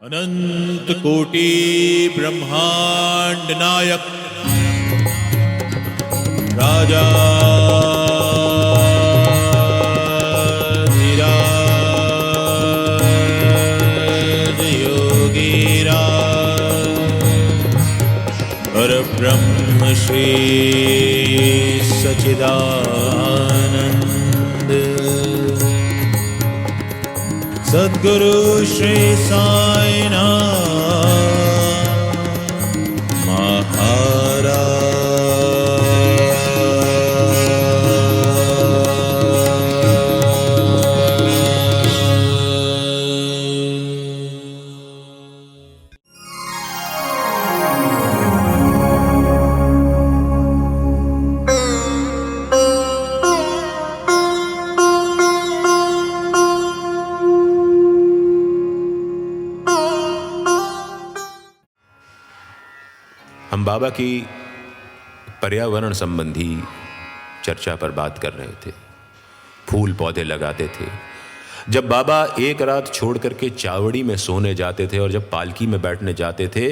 अनंत कोटि ब्रह्मांड नायक राजा धीराज योगीराज परब्रह्म श्री सच्चिदानंद सद्गुरु श्री साईनाथ महाराज। हम बाबा की पर्यावरण संबंधी चर्चा पर बात कर रहे थे। फूल पौधे लगाते थे। जब बाबा एक रात छोड़ करके चावड़ी में सोने जाते थे और जब पालकी में बैठने जाते थे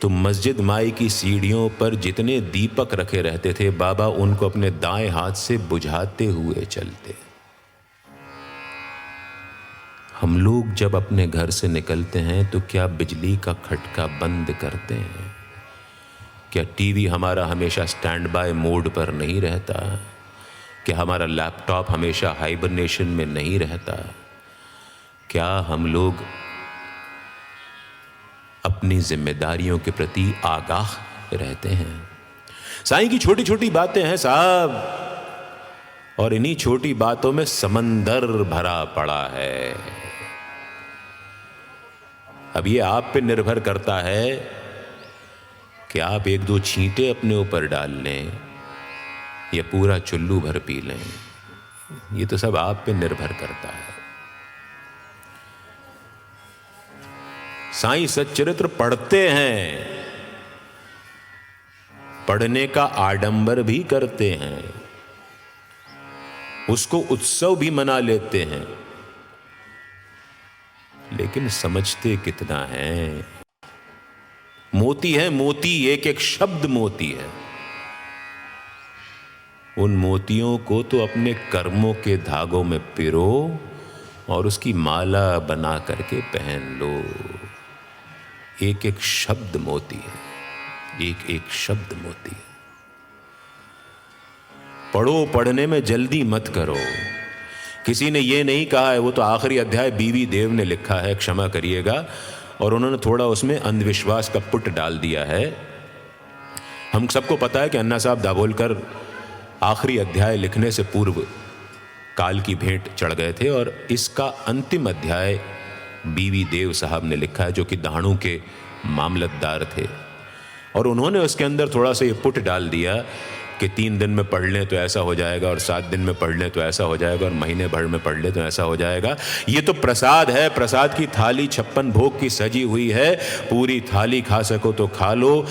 तो मस्जिद माई की सीढ़ियों पर जितने दीपक रखे रहते थे बाबा उनको अपने दाएं हाथ से बुझाते हुए चलते। हम लोग जब अपने घर से निकलते हैं तो क्या बिजली का खटका बंद करते हैं? क्या टीवी हमारा हमेशा स्टैंड बाय मोड पर नहीं रहता? क्या हमारा लैपटॉप हमेशा हाइबरनेशन में नहीं रहता? क्या हम लोग अपनी जिम्मेदारियों के प्रति आगाह रहते हैं? साईं की छोटी छोटी बातें हैं साहब, और इन्हीं छोटी बातों में समंदर भरा पड़ा है। अब ये आप पे निर्भर करता है कि आप एक दो छींटे अपने ऊपर डाल लें या पूरा चुल्लू भर पी लें। ये तो सब आप पे निर्भर करता है। साईं सच्चरित्र पढ़ते हैं, पढ़ने का आडंबर भी करते हैं, उसको उत्सव भी मना लेते हैं, लेकिन समझते कितना है? मोती है मोती, एक एक शब्द मोती है। उन मोतियों को तो अपने कर्मों के धागों में पिरो और उसकी माला बना करके पहन लो। एक एक शब्द मोती है, एक एक शब्द मोती है। पढ़ो, पढ़ने में जल्दी मत करो। किसी ने ये नहीं कहा है, वो तो आखिरी अध्याय बीवी देव ने लिखा है, क्षमा करिएगा, और उन्होंने थोड़ा उसमें अंधविश्वास का पुट डाल दिया है। हम सबको पता है कि अन्ना साहब दाभोलकर आखिरी अध्याय लिखने से पूर्व काल की भेंट चढ़ गए थे और इसका अंतिम अध्याय बीवी देव साहब ने लिखा है, जो कि दहाड़ू के मामलतदार थे। और उन्होंने उसके अंदर थोड़ा सा ये पुट डाल दिया कि 3 दिन में पढ़ लें तो ऐसा हो जाएगा, और 7 दिन में पढ़ लें तो ऐसा हो जाएगा, और महीने भर में पढ़ लें तो ऐसा हो जाएगा। ये तो प्रसाद है, प्रसाद की थाली 56 भोग की सजी हुई है। पूरी थाली खा सको तो खा लो,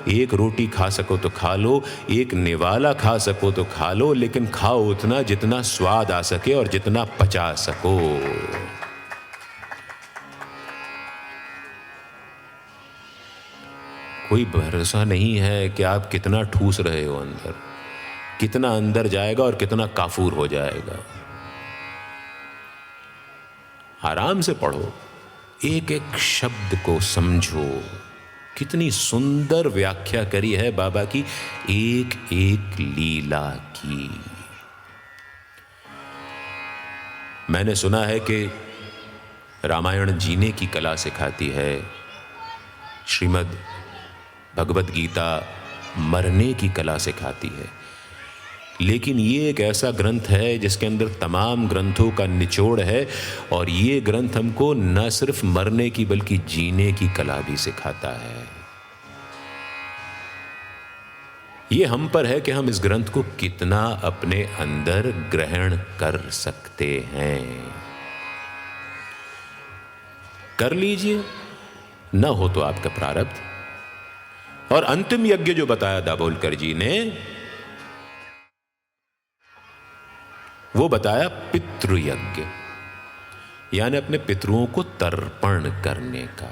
एक रोटी खा सको तो खा लो, एक निवाला खा सको तो खा लो, लेकिन खाओ उतना जितना स्वाद आ सके और जितना पचा सको। कोई भरोसा नहीं है कि आप कितना ठूस रहे हो अंदर, कितना अंदर जाएगा और कितना काफूर हो जाएगा। आराम से पढ़ो, एक एक शब्द को समझो। कितनी सुंदर व्याख्या करी है बाबा की एक एक लीला की। मैंने सुना है कि रामायण जीने की कला सिखाती है, श्रीमद् भगवत गीता मरने की कला सिखाती है, लेकिन ये एक ऐसा ग्रंथ है जिसके अंदर तमाम ग्रंथों का निचोड़ है, और ये ग्रंथ हमको न सिर्फ मरने की बल्कि जीने की कला भी सिखाता है। ये हम पर है कि हम इस ग्रंथ को कितना अपने अंदर ग्रहण कर सकते हैं। कर लीजिए, न हो तो आपका प्रारब्ध। और अंतिम यज्ञ जो बताया दाभोलकर जी ने, वो बताया पितृयज्ञ। यानी अपने पितरों को तर्पण करने का।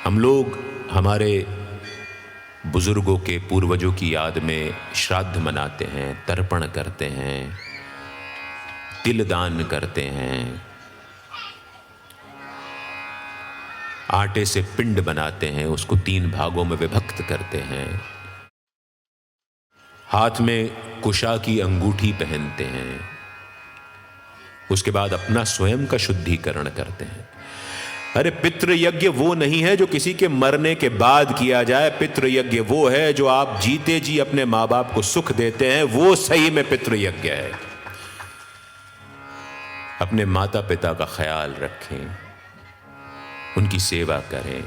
हम लोग हमारे बुजुर्गों के, पूर्वजों की याद में श्राद्ध मनाते हैं, तर्पण करते हैं, तिल दान करते हैं, आटे से पिंड बनाते हैं, उसको 3 भागों में विभक्त करते हैं, हाथ में कुशा की अंगूठी पहनते हैं, उसके बाद अपना स्वयं का शुद्धिकरण करते हैं। अरे पितृ यज्ञ वो नहीं है जो किसी के मरने के बाद किया जाए। पितृ यज्ञ वो है जो आप जीते जी अपने माँ बाप को सुख देते हैं, वो सही में पितृ यज्ञ है। अपने माता पिता का ख्याल रखें, उनकी सेवा करें,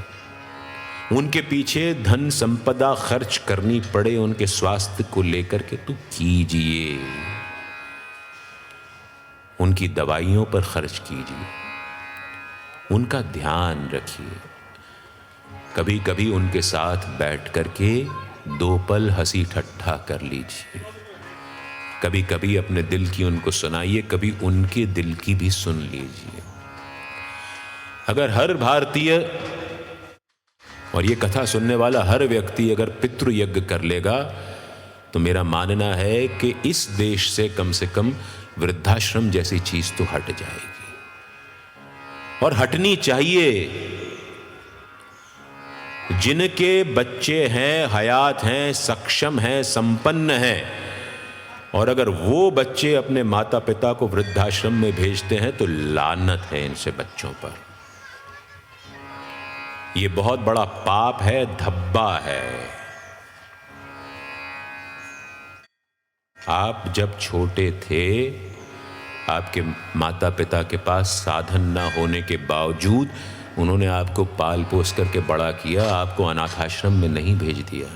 उनके पीछे धन संपदा खर्च करनी पड़े उनके स्वास्थ्य को लेकर के तो कीजिए, उनकी दवाइयों पर खर्च कीजिए, उनका ध्यान रखिए। कभी कभी उनके साथ बैठ करके 2 पल हंसी ठट्ठा कर लीजिए। कभी कभी अपने दिल की उनको सुनाइए, कभी उनके दिल की भी सुन लीजिए। अगर हर भारतीय और ये कथा सुनने वाला हर व्यक्ति अगर पितृ यज्ञ कर लेगा तो मेरा मानना है कि इस देश से कम वृद्धाश्रम जैसी चीज तो हट जाएगी, और हटनी चाहिए। जिनके बच्चे हैं, हयात हैं, सक्षम हैं, संपन्न हैं, और अगर वो बच्चे अपने माता पिता को वृद्धाश्रम में भेजते हैं तो लानत है इनसे बच्चों पर। ये बहुत बड़ा पाप है, धब्बा है। आप जब छोटे थे, आपके माता पिता के पास साधन ना होने के बावजूद उन्होंने आपको पाल पोस करके बड़ा किया, आपको अनाथाश्रम में नहीं भेज दिया,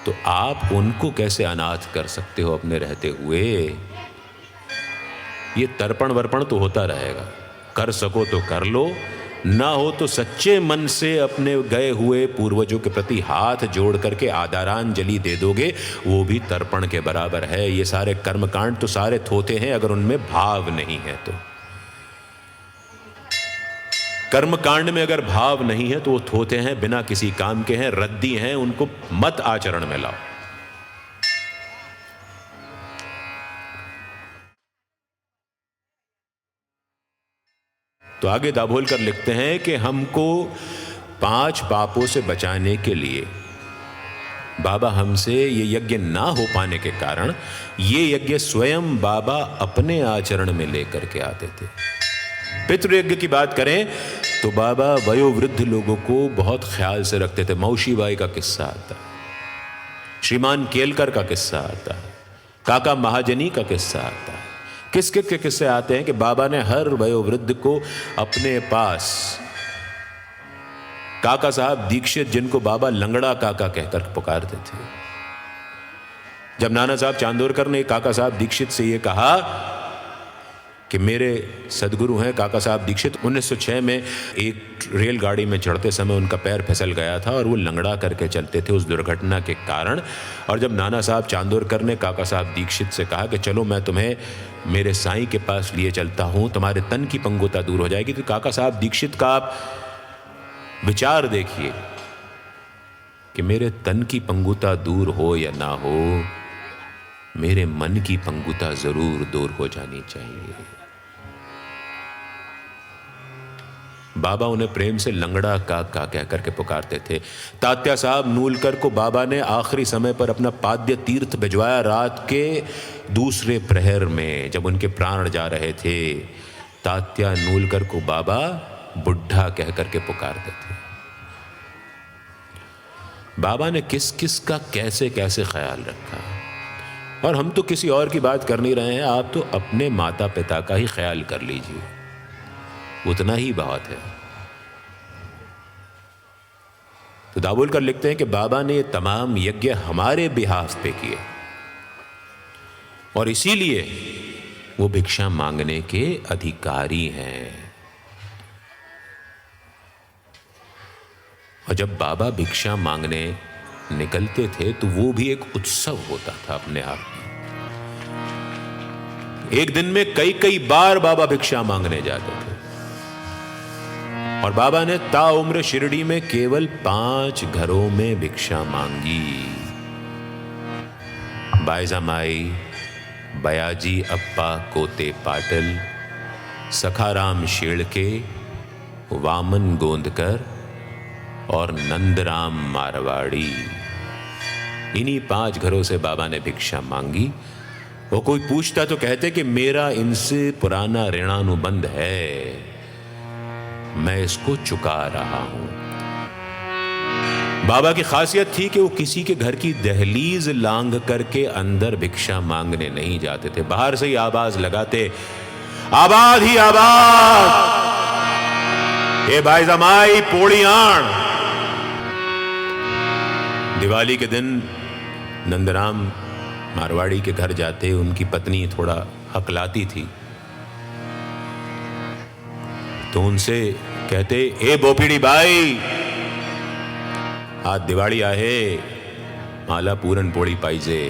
तो आप उनको कैसे अनाथ कर सकते हो अपने रहते हुए? ये तर्पण वर्पण तो होता रहेगा, कर सको तो कर लो, ना हो तो सच्चे मन से अपने गए हुए पूर्वजों के प्रति हाथ जोड़ करके आदरांजलि दे दोगे, वो भी तर्पण के बराबर है। ये सारे कर्मकांड तो सारे थोते हैं अगर उनमें भाव नहीं है तो। कर्मकांड में अगर भाव नहीं है तो वो थोते हैं, बिना किसी काम के हैं, रद्दी हैं, उनको मत आचरण में लाओ। तो आगे दाभोलकर लिखते हैं कि हमको 5 पापों से बचाने के लिए बाबा हमसे ये यज्ञ ना हो पाने के कारण ये यज्ञ स्वयं बाबा अपने आचरण में लेकर के आते थे। पितृयज्ञ की बात करें तो बाबा वयोवृद्ध लोगों को बहुत ख्याल से रखते थे। मौशीबाई का किस्सा आता है, श्रीमान केलकर का किस्सा आता है, काका महाजनी का किस्सा आता है। किसके के किस्से आते हैं कि बाबा ने हर वयोवृद्ध को अपने पास, काका साहब दीक्षित जिनको बाबा लंगड़ा काका कहकर पुकारते थे, जब नाना साहब चांदोरकर ने काका साहब दीक्षित से ये कहा कि मेरे सदगुरु हैं काका साहब दीक्षित, 1906 में एक रेलगाड़ी में चढ़ते समय उनका पैर फिसल गया था और वो लंगड़ा करके चलते थे उस दुर्घटना के कारण। और जब नाना साहब चांदोरकर ने काका साहब दीक्षित से कहा कि चलो मैं तुम्हें मेरे साईं के पास लिए चलता हूँ, तुम्हारे तन की पंगुता दूर हो जाएगी, तो काका साहब दीक्षित का आप विचार देखिए कि मेरे तन की पंगुता दूर हो या ना हो, मेरे मन की पंगुता जरूर दूर हो जानी चाहिए। बाबा उन्हें प्रेम से लंगड़ा काका कह करके पुकारते थे। तात्या साहब नूलकर को बाबा ने आखिरी समय पर अपना पाद्य तीर्थ भिजवाया रात के दूसरे प्रहर में, जब उनके प्राण जा रहे थे। तात्या नूलकर को बाबा बुढ़ा कह करके पुकारते थे। बाबा ने किस किस का कैसे कैसे ख्याल रखा। और हम तो किसी और की बात कर नहीं रहे हैं, आप तो अपने माता पिता का ही ख्याल कर लीजिए, उतना ही बहुत है। तो दाभोलकर लिखते हैं कि बाबा ने तमाम यज्ञ हमारे बिहाफ पे किए और इसीलिए वो भिक्षा मांगने के अधिकारी हैं। और जब बाबा भिक्षा मांगने निकलते थे तो वो भी एक उत्सव होता था अपने आप में। एक दिन में कई कई बार बाबा भिक्षा मांगने जाते थे। और बाबा ने ताउम्र शिरडी में केवल 5 घरों में भिक्षा मांगी। बायजामाई, बयाजी अप्पा कोते पाटिल, सखाराम शेड़के, वामन गोंदकर और नंदराम मारवाड़ी, इन्हीं 5 घरों से बाबा ने भिक्षा मांगी। वो कोई पूछता तो कहते कि मेरा इनसे पुराना ऋणानुबंध है, मैं इसको चुका रहा हूं। बाबा की खासियत थी कि वो किसी के घर की दहलीज लांघ करके अंदर भिक्षा मांगने नहीं जाते थे। बाहर से ही आवाज लगाते, आबाद ही आबाद, ए बायजामाई पोड़ियाण। दिवाली के दिन नंदराम मारवाड़ी के घर जाते, उनकी पत्नी थोड़ा हकलाती थी, तो उनसे कहते, ए बोपीड़ी बाई, आज दिवाळी आहे, मला पुरणपोळी पाहिजे।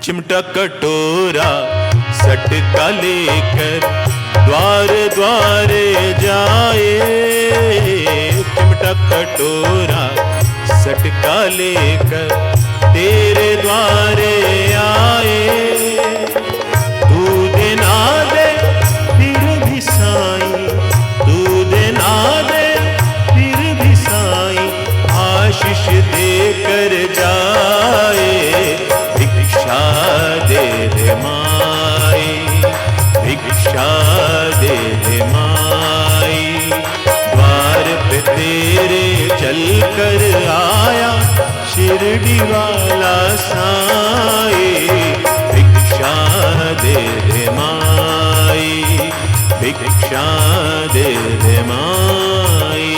चिमटा कटोरा सटका लेकर द्वार द्वारे जाए, चिमटा कटोरा सटका लेकर तेरे द्वारे आए। तू देना दे फिर भी साईं, तू देना दे फिर भी साईं, आशीष दे कर जाए। भिक्षा दे दे माई, भिक्षा दे दे माई, द्वार पे तेरे चल कर आया शिरडी वाला साई। भिक्षा दे दे माई, भिक्षा दे दे माई।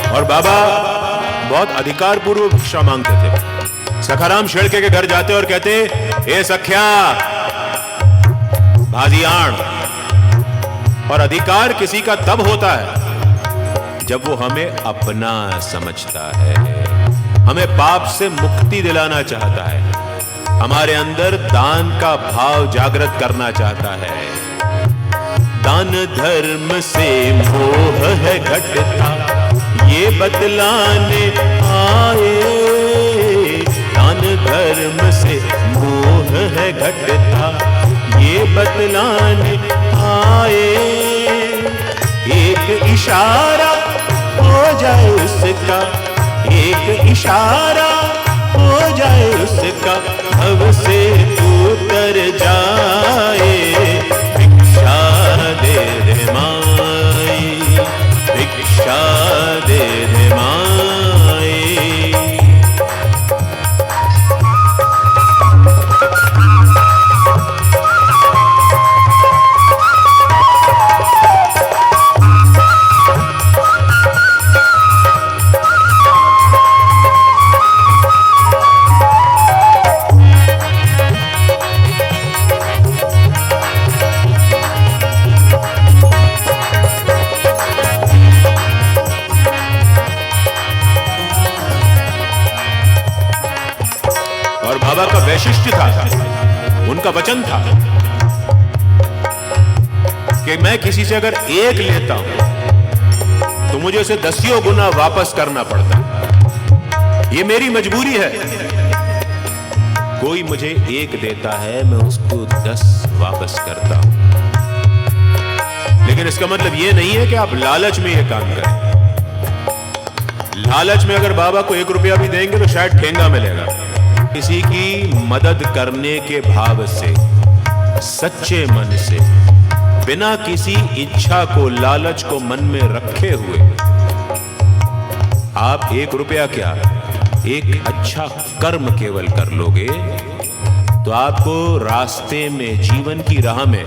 और बाबा बहुत अधिकार पूर्वक भिक्षा मांगते थे। सखाराम शेड़के के घर जाते और कहते, ए सख्या भाजियाण। और अधिकार किसी का तब होता है जब वो हमें अपना समझता है, हमें पाप से मुक्ति दिलाना चाहता है, हमारे अंदर दान का भाव जागृत करना चाहता है। दान धर्म से मोह है घटता, ये बतलाने आए। दान धर्म से मोह है घटता, ये बतलाने आए। एक इशारा हो जाए उसका, एक इशारा हो जाए उसका, भव से उतर जाए। भिक्षा दे दे माई, भिक्षा दे दे माई। बाबा का वैशिष्ट्य था, उनका वचन था कि मैं किसी से अगर एक लेता हूं तो मुझे उसे 10 गुना वापस करना पड़ता। ये मेरी मजबूरी है। कोई मुझे 1 देता है, मैं उसको 10 वापस करता हूं। लेकिन इसका मतलब ये नहीं है कि आप लालच में ये काम करें। लालच में अगर बाबा को 1 रुपया भी देंगे तो शायद ठेंगा मिलेगा। किसी की मदद करने के भाव से, सच्चे मन से, बिना किसी इच्छा को, लालच को मन में रखे हुए आप 1 रुपया क्या एक अच्छा कर्म केवल कर लोगे तो आपको रास्ते में, जीवन की राह में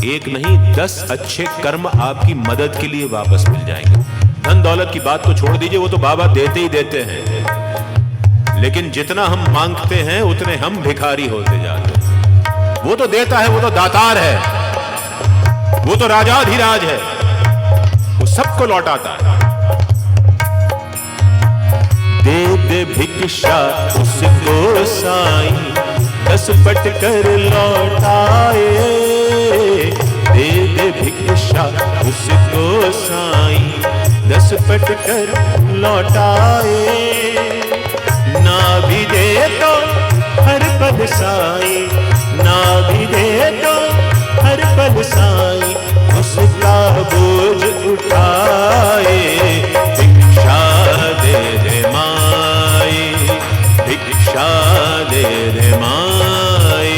एक नहीं 10 अच्छे कर्म आपकी मदद के लिए वापस मिल जाएंगे। धन दौलत की बात तो छोड़ दीजिए, वो तो बाबा देते ही देते हैं, लेकिन जितना हम मांगते हैं उतने हम भिखारी होते जाते हैं। वो तो देता है, वो तो दातार है, वो तो राजाधिराज है, वो सबको लौटाता है। दे दे भिक्षा उसको साईं, 10 पट कर लौटाए। दे दे भिक्षा उसको साईं, 10 पट कर लौटाए। ना भी दे तो हर पल साईं, ना भी दे तो हर पल साईं, उसका बोझ उठाए। भिक्षा दे दे माई, भिक्षा दे दे माई।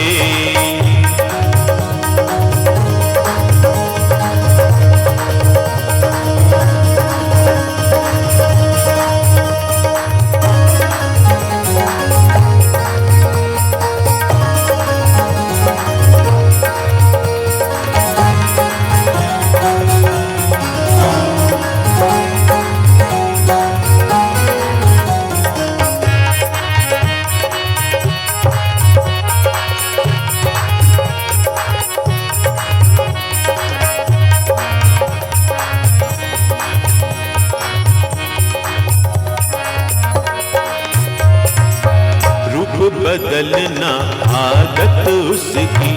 बदलना आदत उसकी,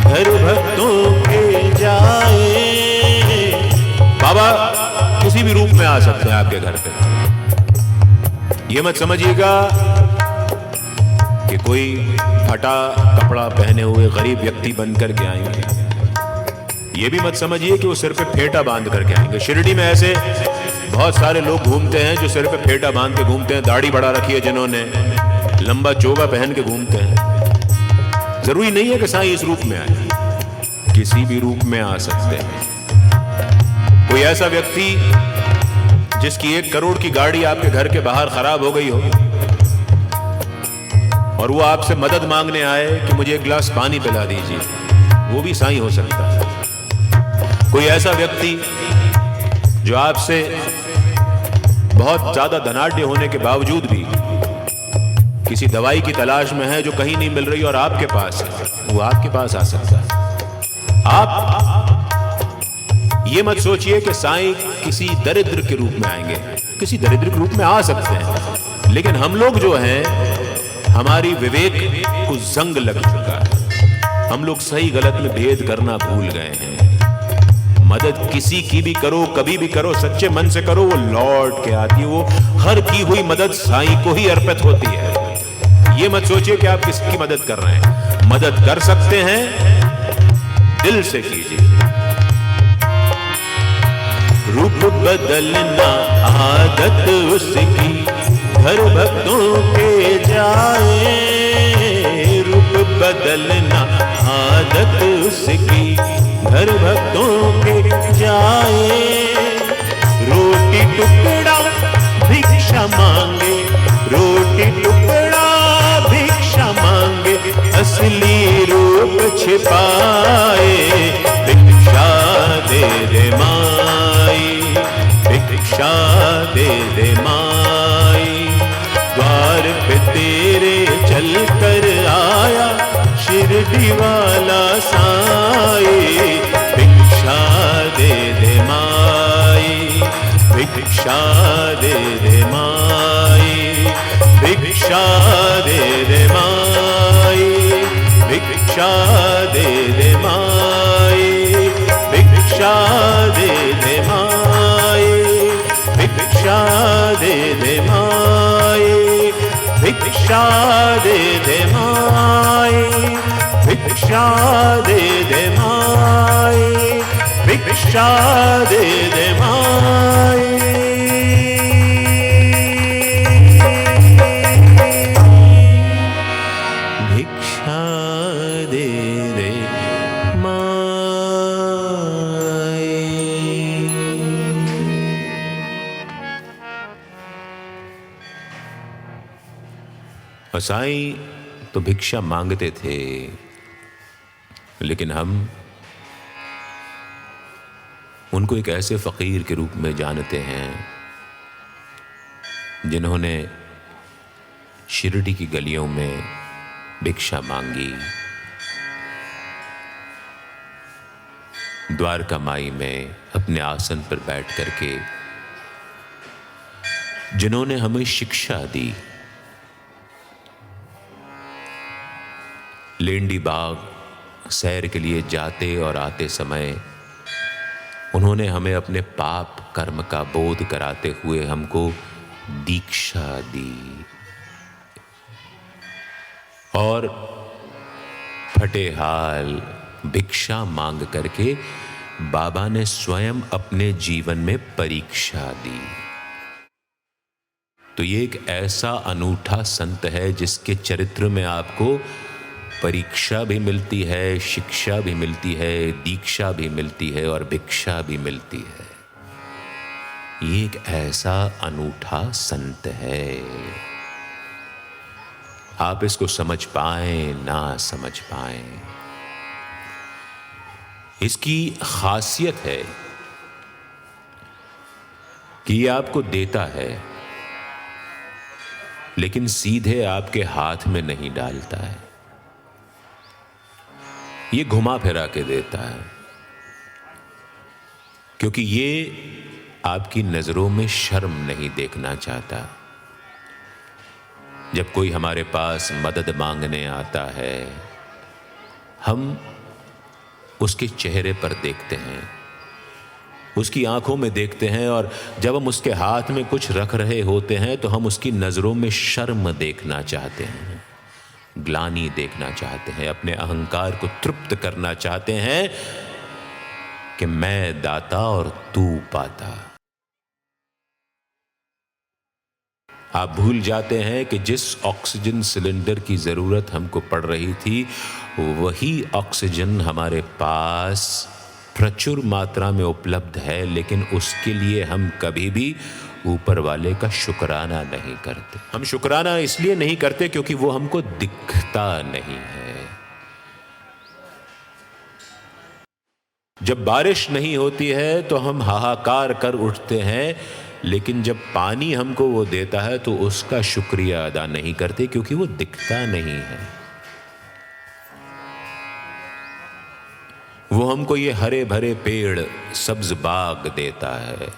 घर भक्तों के जाए। बाबा किसी भी रूप में आ सकते हैं आपके घर पे। ये मत समझिएगा कि कोई फटा कपड़ा पहने हुए गरीब व्यक्ति बनकर के आएंगे। ये भी मत समझिए कि वो सिर पे फेटा बांध करके आएंगे। शिरडी में ऐसे बहुत सारे लोग घूमते हैं जो सिर पे फेटा बांध के घूमते हैं, दाढ़ी बढ़ा रखी है जिन्होंने, लंबा चोगा पहन के घूमते हैं। जरूरी नहीं है कि साईं इस रूप में आए, किसी भी रूप में आ सकते हैं। कोई ऐसा व्यक्ति जिसकी 1 करोड़ की गाड़ी आपके घर के बाहर खराब हो गई हो और वो आपसे मदद मांगने आए कि मुझे 1 गिलास पानी पिला दीजिए, वो भी साईं हो सकता है। कोई ऐसा व्यक्ति जो आपसे बहुत ज्यादा धनाढ्य होने के बावजूद भी किसी दवाई की तलाश में है जो कहीं नहीं मिल रही और आपके पास है, वो आपके पास आ सकता है। आप ये मत सोचिए कि साईं किसी दरिद्र के रूप में आएंगे। किसी दरिद्र के रूप में आ सकते हैं, लेकिन हम लोग जो हैं, हमारी विवेक को जंग लग चुका है। हम लोग सही गलत में भेद करना भूल गए हैं। मदद किसी की भी करो, कभी भी करो, सच्चे मन से करो, वो लौट के आती है। वो हर की हुई मदद साईं को ही अर्पित होती है। ये मत सोचिए कि आप किसकी मदद कर रहे हैं। मदद कर सकते हैं, दिल से कीजिए। रूप बदलना आदत उसकी, घर भक्तों के जाए। रूप बदलना आदत उसकी, घर भक्तों के जाए। रोटी टुकड़ा भिक्षा मांगे, रोटी टुकड़ा भिक्षा मांगे, असली रूप छिपाए। भिक्षा दे दे माई, भिक्षा दे दे माई। द्वार पे तेरे चल कर आया शिरडी वाला साईं। भिक्षा दे दे माई, भिक्षा दे दे माई, भिक्षा दे दे माई, भिक्षा दे दे माई, भिक्षा दे दे माई, भिक्षा दे दे माई, भिक्षा दे दे माई, भिक्षा दे दे माई, भिक्षा दे दे माई। भिक्षा दे दे माई। और साईं तो भिक्षा मांगते थे, लेकिन हम उनको एक ऐसे फकीर के रूप में जानते हैं जिन्होंने शिरडी की गलियों में भिक्षा मांगी, द्वारका माई में अपने आसन पर बैठ करके जिन्होंने हमें शिक्षा दी। लेंडी बाग सैर के लिए जाते और आते समय उन्होंने हमें अपने पाप कर्म का बोध कराते हुए हमको दीक्षा दी। और फटे हाल भिक्षा मांग करके बाबा ने स्वयं अपने जीवन में परीक्षा दी। तो ये एक ऐसा अनूठा संत है जिसके चरित्र में आपको परीक्षा भी मिलती है, शिक्षा भी मिलती है, दीक्षा भी मिलती है और भिक्षा भी मिलती है। ये एक ऐसा अनूठा संत है। आप इसको समझ पाए ना समझ पाए, इसकी खासियत है कि ये आपको देता है लेकिन सीधे आपके हाथ में नहीं डालता है, ये घुमा फिरा के देता है, क्योंकि ये आपकी नजरों में शर्म नहीं देखना चाहता। जब कोई हमारे पास मदद मांगने आता है, हम उसके चेहरे पर देखते हैं, उसकी आंखों में देखते हैं, और जब हम उसके हाथ में कुछ रख रहे होते हैं तो हम उसकी नजरों में शर्म देखना चाहते हैं, ग्लानि देखना चाहते हैं, अपने अहंकार को तृप्त करना चाहते हैं कि मैं दाता और तू पाता। आप भूल जाते हैं कि जिस ऑक्सीजन सिलेंडर की जरूरत हमको पड़ रही थी, वही ऑक्सीजन हमारे पास प्रचुर मात्रा में उपलब्ध है, लेकिन उसके लिए हम कभी भी ऊपर वाले का शुक्राना नहीं करते। हम शुक्राना इसलिए नहीं करते क्योंकि वो हमको दिखता नहीं है। जब बारिश नहीं होती है तो हम हाहाकार कर उठते हैं, लेकिन जब पानी हमको वो देता है तो उसका शुक्रिया अदा नहीं करते क्योंकि वो दिखता नहीं है। वो हमको ये हरे भरे पेड़, सब्ज बाग देता है,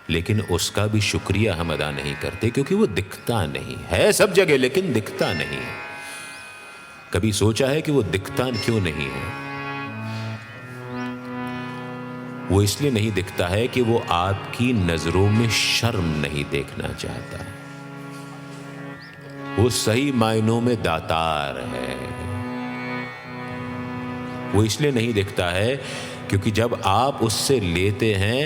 लेकिन उसका भी शुक्रिया हम अदा नहीं करते क्योंकि वो दिखता नहीं है। सब जगह लेकिन दिखता नहीं है। कभी सोचा है कि वो दिखता क्यों नहीं है? वो इसलिए नहीं दिखता है कि वो आपकी नजरों में शर्म नहीं देखना चाहता। वो सही मायनों में दातार है। वो इसलिए नहीं दिखता है क्योंकि जब आप उससे लेते हैं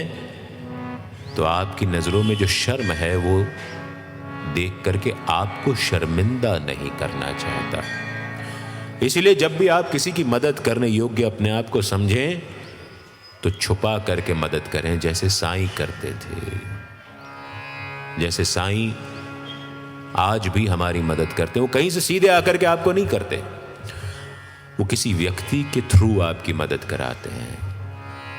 तो आपकी नजरों में जो शर्म है वो देख करके आपको शर्मिंदा नहीं करना चाहता। इसलिए जब भी आप किसी की मदद करने योग्य अपने आप को समझें तो छुपा करके मदद करें, जैसे साईं करते थे। जैसे साईं आज भी हमारी मदद करते हैं। वो कहीं से सीधे आकर के आपको नहीं करते, वो किसी व्यक्ति के थ्रू आपकी मदद कराते हैं।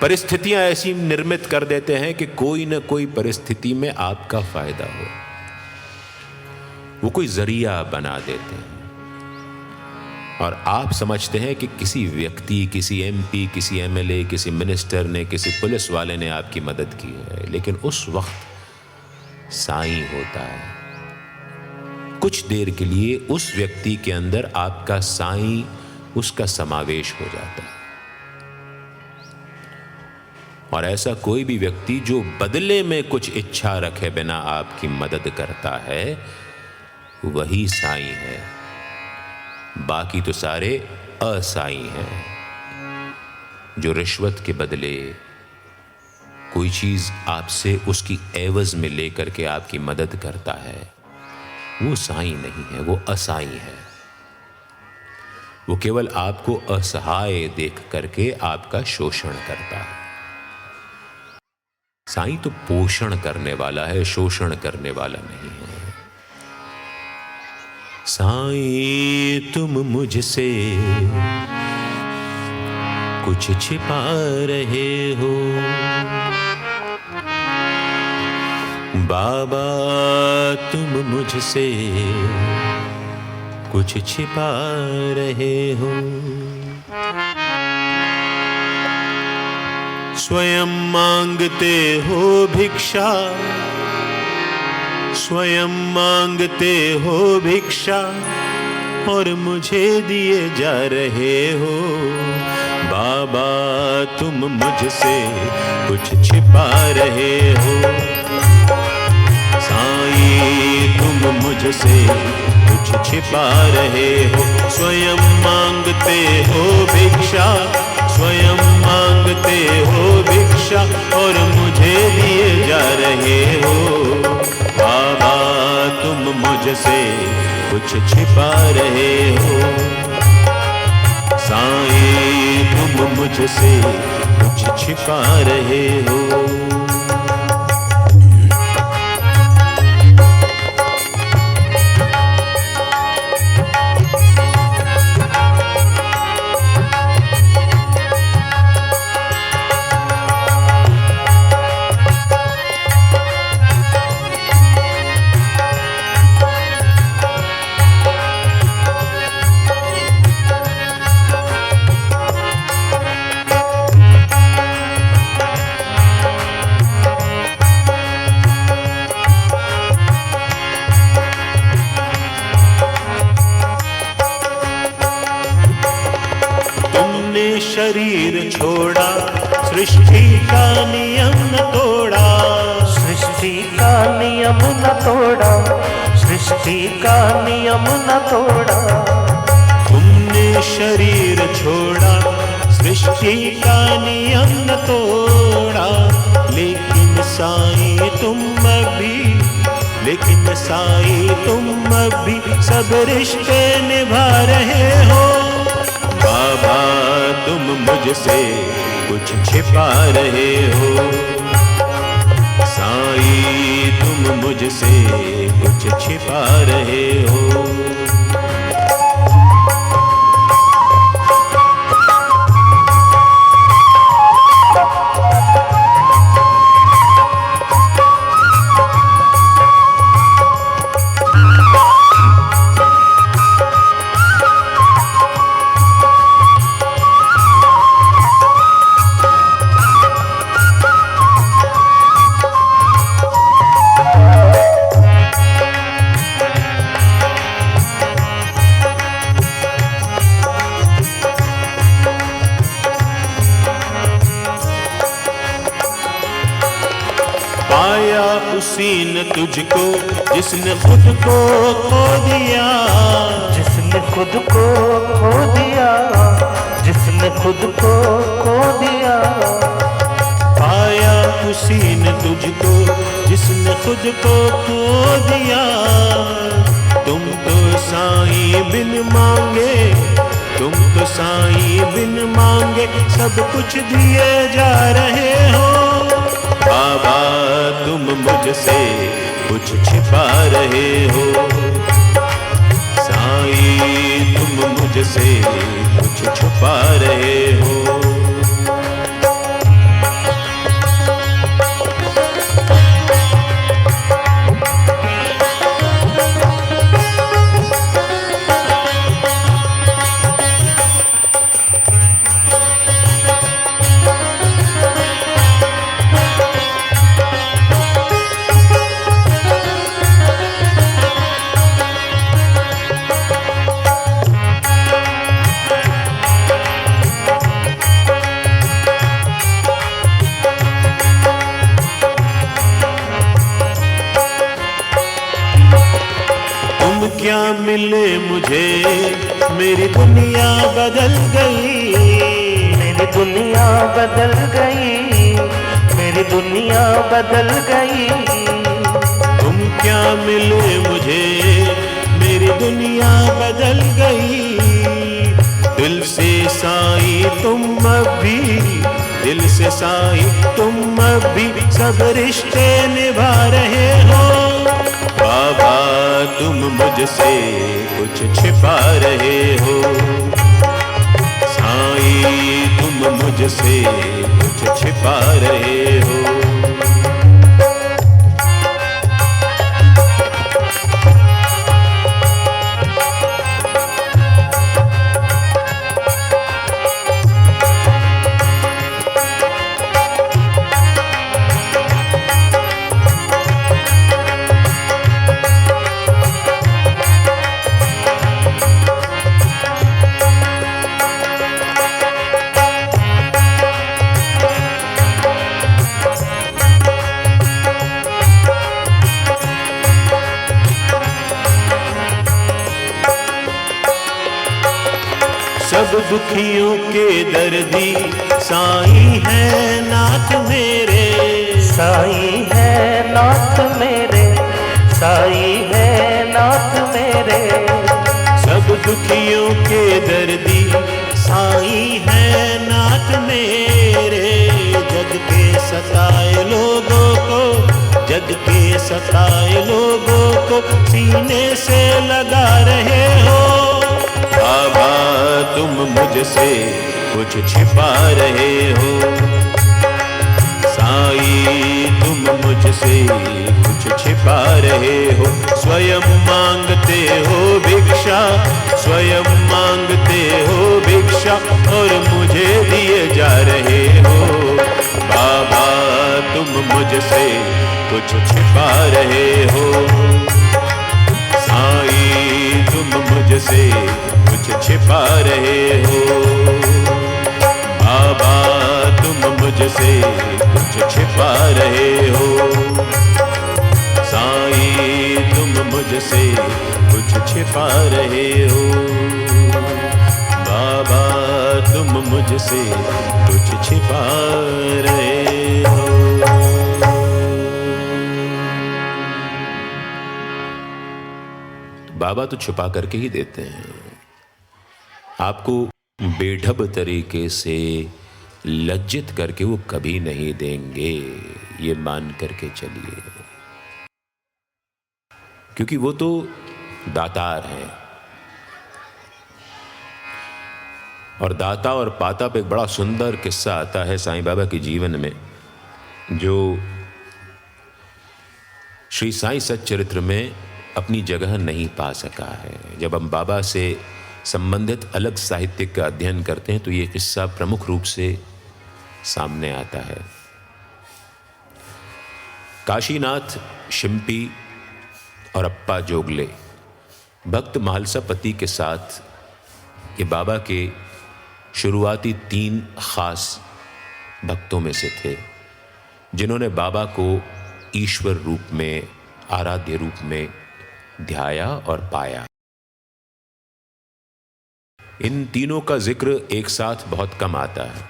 परिस्थितियां ऐसी निर्मित कर देते हैं कि कोई ना कोई परिस्थिति में आपका फायदा हो, वो कोई जरिया बना देते हैं। और आप समझते हैं कि किसी व्यक्ति, किसी एमपी, किसी एमएलए, किसी मिनिस्टर ने, किसी पुलिस वाले ने आपकी मदद की है, लेकिन उस वक्त साईं होता है। कुछ देर के लिए उस व्यक्ति के अंदर आपका साईं, उसका समावेश हो जाता है। और ऐसा कोई भी व्यक्ति जो बदले में कुछ इच्छा रखे बिना आपकी मदद करता है, वही साईं है। बाकी तो सारे असाईं हैं। जो रिश्वत के बदले कोई चीज आपसे उसकी एवज में लेकर के आपकी मदद करता है, वो साईं नहीं है, वो असाईं है। वो केवल आपको असहाय देख करके आपका शोषण करता है। साईं तो पोषण करने वाला है, शोषण करने वाला नहीं है। साईं तुम मुझसे कुछ छिपा रहे हो, बाबा तुम मुझसे कुछ छिपा रहे हो। स्वयं मांगते हो भिक्षा, स्वयं मांगते हो भिक्षा और मुझे दिए जा रहे हो, बाबा तुम मुझसे कुछ छिपा रहे हो। साईं तुम मुझसे कुछ छिपा रहे हो, स्वयं मांगते हो भिक्षा, स्वयं मांगते हो भिक्षा और मुझे दिए जा रहे हो, बाबा तुम मुझसे कुछ छिपा रहे हो। साईं तुम मुझसे कुछ छिपा रहे हो। शरीर छोड़ा, सृष्टि का नियम न तोड़ा, सृष्टि का नियम न तोड़ा, सृष्टि का नियम न तोड़ा। तुमने शरीर छोड़ा, सृष्टि का नियम न तोड़ा, लेकिन साईं तुम अभी, लेकिन साईं तुम अभी सब रिश्ते निभा रहे हो, बाबा तुम मुझसे कुछ छिपा रहे हो। साईं तुम मुझसे कुछ छिपा रहे हो। पाया उसी ने तुझको जिसने खुद को खो दिया, जिसने खुद को खो दिया, जिसने खुद को खो दिया। पाया उसी ने तुझको जिसने खुद को खो दिया। तुम तो साईं बिन मांगे, तुम तो साईं बिन मांगे सब कुछ दिए जा रहे हो, बाबा तुम मुझसे कुछ छिपा रहे हो। साईं तुम मुझसे कुछ छुपा रहे हो। क्या मिले मुझे, मेरी दुनिया बदल गई, मेरी दुनिया बदल गई, मेरी दुनिया बदल गई। तुम क्या मिले मुझे, मेरी दुनिया बदल गई। दिल से साईं तुम अभी, दिल से साईं तुम अभी सब रिश्ते निभा रहे हो, बाबा तुम मुझसे कुछ छिपा रहे हो, साईं तुम मुझसे कुछ छिपा रहे हो। सब दुखियों के दर्दी साईं है नाथ मेरे, साईं है नाथ मेरे, साईं है नाथ मेरे। सब दुखियों के दर्दी साईं है नाथ मेरे। जग के सताए लोगों को, जग के सताए लोगों को सीने से लगा रहे हो। बाबा तुम मुझसे कुछ छिपा रहे हो, साईं तुम मुझसे कुछ छिपा रहे हो। स्वयं मांगते हो भिक्षा, स्वयं मांगते हो भिक्षा और मुझे दिए जा रहे हो। बाबा तुम मुझसे कुछ छिपा रहे हो, साईं तुम मुझसे कुछ छिपा रहे हो। बाबा तुम मुझसे कुछ छिपा रहे हो, साईं तुम मुझसे कुछ छिपा रहे हो। बाबा तुम मुझसे कुछ छिपा रहे हो। बाबा तो छुपा करके ही देते हैं, आपको बेढब तरीके से लज्जित करके वो कभी नहीं देंगे, ये मान करके चलिए, क्योंकि वो तो दातार हैं। और दाता और पाता पे एक बड़ा सुंदर किस्सा आता है साईं बाबा के जीवन में, जो श्री साईं सच्चरित्र में अपनी जगह नहीं पा सका है। जब हम बाबा से संबंधित अलग साहित्य का अध्ययन करते हैं तो ये किस्सा प्रमुख रूप से सामने आता है। काशीनाथ शिंपी और अप्पा जोगले भक्त महालसापति के साथ ये बाबा के शुरुआती 3 खास भक्तों में से थे, जिन्होंने बाबा को ईश्वर रूप में, आराध्य रूप में ध्याया और पाया। इन तीनों का जिक्र एक साथ बहुत कम आता है,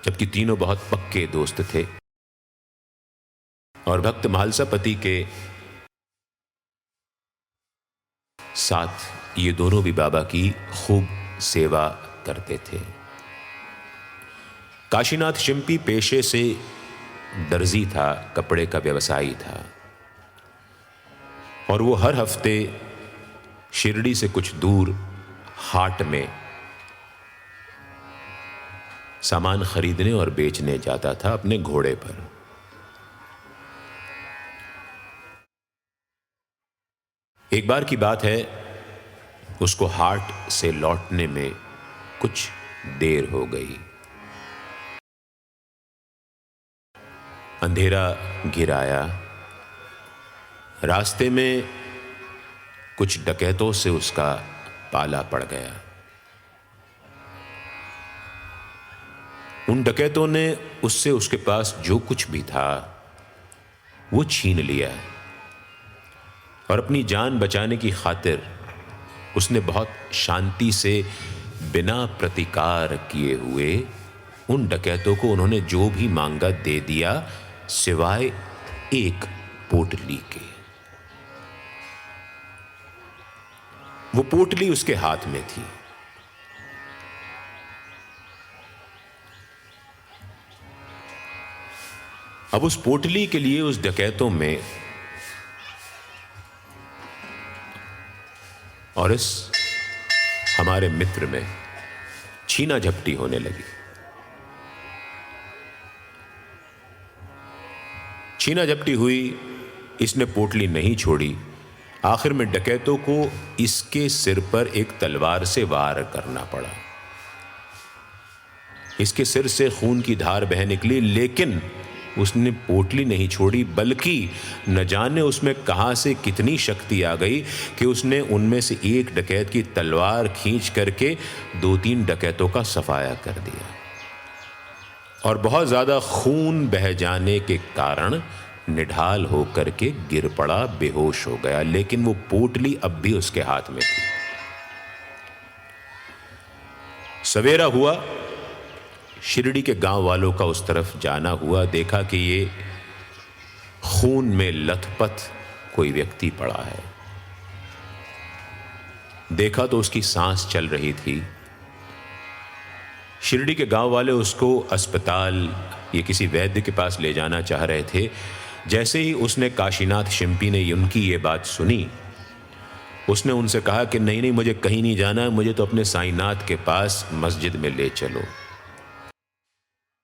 जबकि तीनों बहुत पक्के दोस्त थे। और भक्त महालसापति के साथ ये दोनों भी बाबा की खूब सेवा करते थे। काशीनाथ शिंपी पेशे से दर्जी था, कपड़े का व्यवसायी था, और वो हर हफ्ते शिरडी से कुछ दूर हाट में सामान खरीदने और बेचने जाता था अपने घोड़े पर। एक बार की बात है, उसको हाट से लौटने में कुछ देर हो गई। अंधेरा घिर आया। रास्ते में कुछ डकैतों से उसका पाला पड़ गया। उन डकैतों ने उससे उसके पास जो कुछ भी था वो छीन लिया, और अपनी जान बचाने की खातिर उसने बहुत शांति से बिना प्रतिकार किए हुए उन डकैतों को उन्होंने जो भी मांगा दे दिया, सिवाय एक पोटली के। वो पोटली उसके हाथ में थी। अब उस पोटली के लिए उस डकैतों में और इस हमारे मित्र में छीना झपटी होने लगी। छीना झपटी हुई, इसने पोटली नहीं छोड़ी। आखिर में डकैतों को इसके सिर पर एक तलवार से वार करना पड़ा। इसके सिर से खून की धार बह निकली, लेकिन उसने पोटली नहीं छोड़ी, बल्कि न जाने उसमें कहां से कितनी शक्ति आ गई कि उसने उनमें से एक डकैत की तलवार खींच करके 2-3 डकैतों का सफाया कर दिया। और बहुत ज्यादा खून बह जाने के कारण निढाल होकर के गिर पड़ा, बेहोश हो गया, लेकिन वो पोटली अब भी उसके हाथ में थी। सवेरा हुआ, शिरडी के गांव वालों का उस तरफ जाना हुआ। देखा कि ये खून में लथपथ कोई व्यक्ति पड़ा है। देखा तो उसकी सांस चल रही थी। शिरडी के गांव वाले उसको अस्पताल या किसी वैद्य के पास ले जाना चाह रहे थे। जैसे ही उसने काशीनाथ शिंपी ने उनकी ये बात सुनी, उसने उनसे कहा कि नहीं नहीं, मुझे कहीं नहीं जाना, मुझे तो अपने साईनाथ के पास मस्जिद में ले चलो।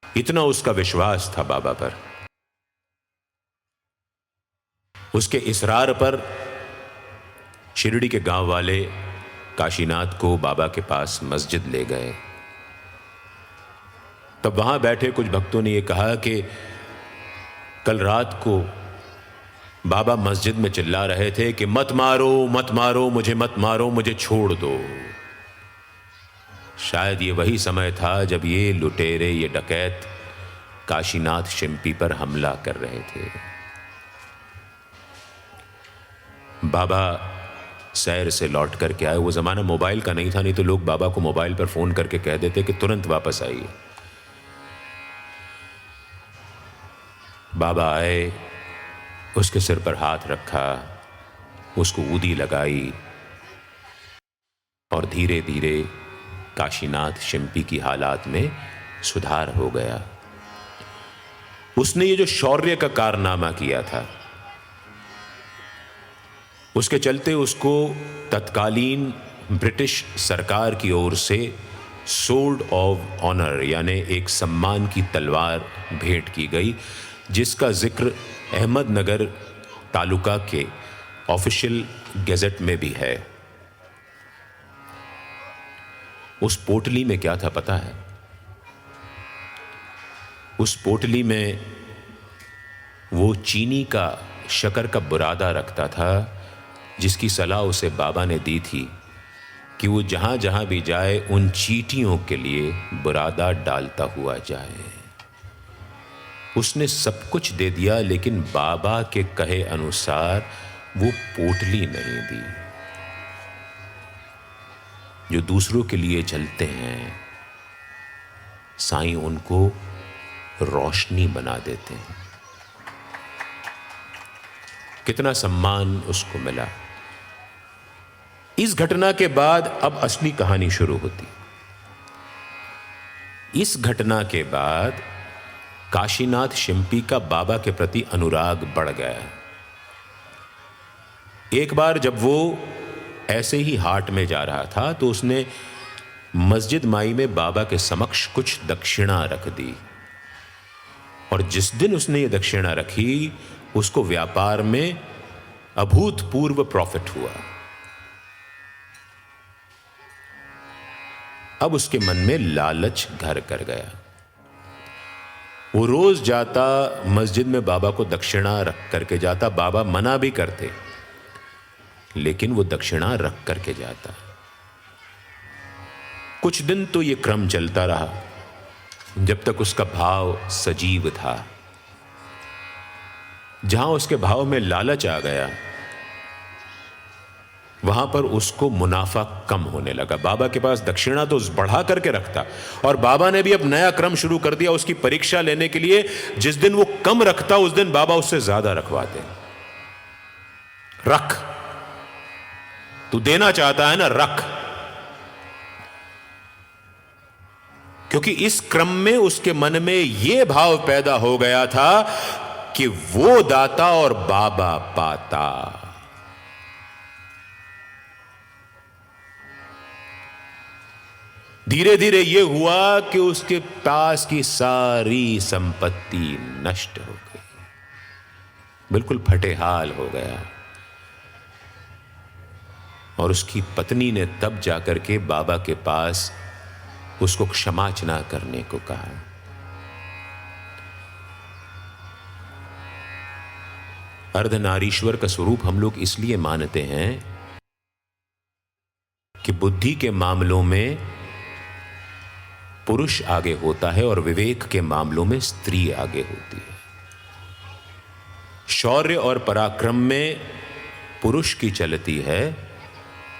इतना उसका विश्वास था बाबा पर। उसके इसरार पर शिरडी के गांव वाले काशीनाथ को बाबा के पास मस्जिद ले गए। तब वहां बैठे कुछ भक्तों ने यह कहा कि कल रात को बाबा मस्जिद में चिल्ला रहे थे कि मत मारो मत मारो, मुझे मत मारो, मुझे छोड़ दो। शायद ये वही समय था जब ये लुटेरे, ये डकैत काशीनाथ शिंपी पर हमला कर रहे थे। बाबा सैर से लौट करके आए। वो जमाना मोबाइल का नहीं था, नहीं तो लोग बाबा को मोबाइल पर फोन करके कह देते कि तुरंत वापस आइए। बाबा आए, उसके सिर पर हाथ रखा, उसको ऊदी लगाई और धीरे धीरे काशीनाथ शिंपी की हालात में सुधार हो गया। उसने ये जो शौर्य का कारनामा किया था, उसके चलते उसको तत्कालीन ब्रिटिश सरकार की ओर से सोल्ड ऑफ ऑनर यानी एक सम्मान की तलवार भेंट की गई, जिसका जिक्र अहमदनगर तालुका के ऑफिशियल गैजेट में भी है। उस पोटली में क्या था पता है? उस पोटली में वो चीनी का, शक्कर का बुरादा रखता था, जिसकी सलाह उसे बाबा ने दी थी कि वो जहां जहां भी जाए उन चींटियों के लिए बुरादा डालता हुआ जाए। उसने सब कुछ दे दिया, लेकिन बाबा के कहे अनुसार वो पोटली नहीं दी। जो दूसरों के लिए जलते हैं, साईं उनको रोशनी बना देते हैं। कितना सम्मान उसको मिला। इस घटना के बाद अब असली कहानी शुरू होती। इस घटना के बाद काशीनाथ शिंपी का बाबा के प्रति अनुराग बढ़ गया। एक बार जब वो ऐसे ही हाट में जा रहा था तो उसने मस्जिद माई में बाबा के समक्ष कुछ दक्षिणा रख दी, और जिस दिन उसने ये दक्षिणा रखी उसको व्यापार में अभूतपूर्व प्रॉफिट हुआ। अब उसके मन में लालच घर कर गया। वो रोज जाता मस्जिद में, बाबा को दक्षिणा रख करके जाता। बाबा मना भी करते, लेकिन वो दक्षिणा रख करके जाता। कुछ दिन तो ये क्रम चलता रहा, जब तक उसका भाव सजीव था। जहां उसके भाव में लालच आ गया, वहां पर उसको मुनाफा कम होने लगा। बाबा के पास दक्षिणा तो बढ़ा करके रखता, और बाबा ने भी अब नया क्रम शुरू कर दिया उसकी परीक्षा लेने के लिए। जिस दिन वो कम रखता, उस दिन बाबा उससे ज्यादा रखवाते। रख, तू देना चाहता है ना, रख। क्योंकि इस क्रम में उसके मन में यह भाव पैदा हो गया था कि वो दाता और बाबा पाता। धीरे धीरे ये हुआ कि उसके पास की सारी संपत्ति नष्ट हो गई, बिल्कुल फटेहाल हो गया। और उसकी पत्नी ने तब जाकर के बाबा के पास उसको क्षमाचना करने को कहा। अर्धनारीश्वर का स्वरूप हम लोग इसलिए मानते हैं कि बुद्धि के मामलों में पुरुष आगे होता है और विवेक के मामलों में स्त्री आगे होती है। शौर्य और पराक्रम में पुरुष की चलती है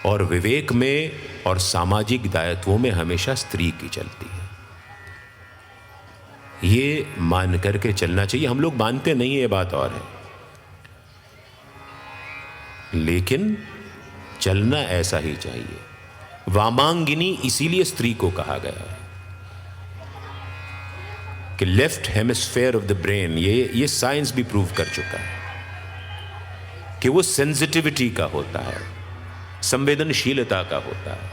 और विवेक में और सामाजिक दायित्वों में हमेशा स्त्री की चलती है। ये मान करके चलना चाहिए। हम लोग मानते नहीं, ये बात और है, लेकिन चलना ऐसा ही चाहिए। वामांगिनी इसीलिए स्त्री को कहा गया है कि left hemisphere of the brain, ये साइंस भी प्रूव कर चुका है कि वो सेंसिटिविटी का होता है, संवेदनशीलता का होता है।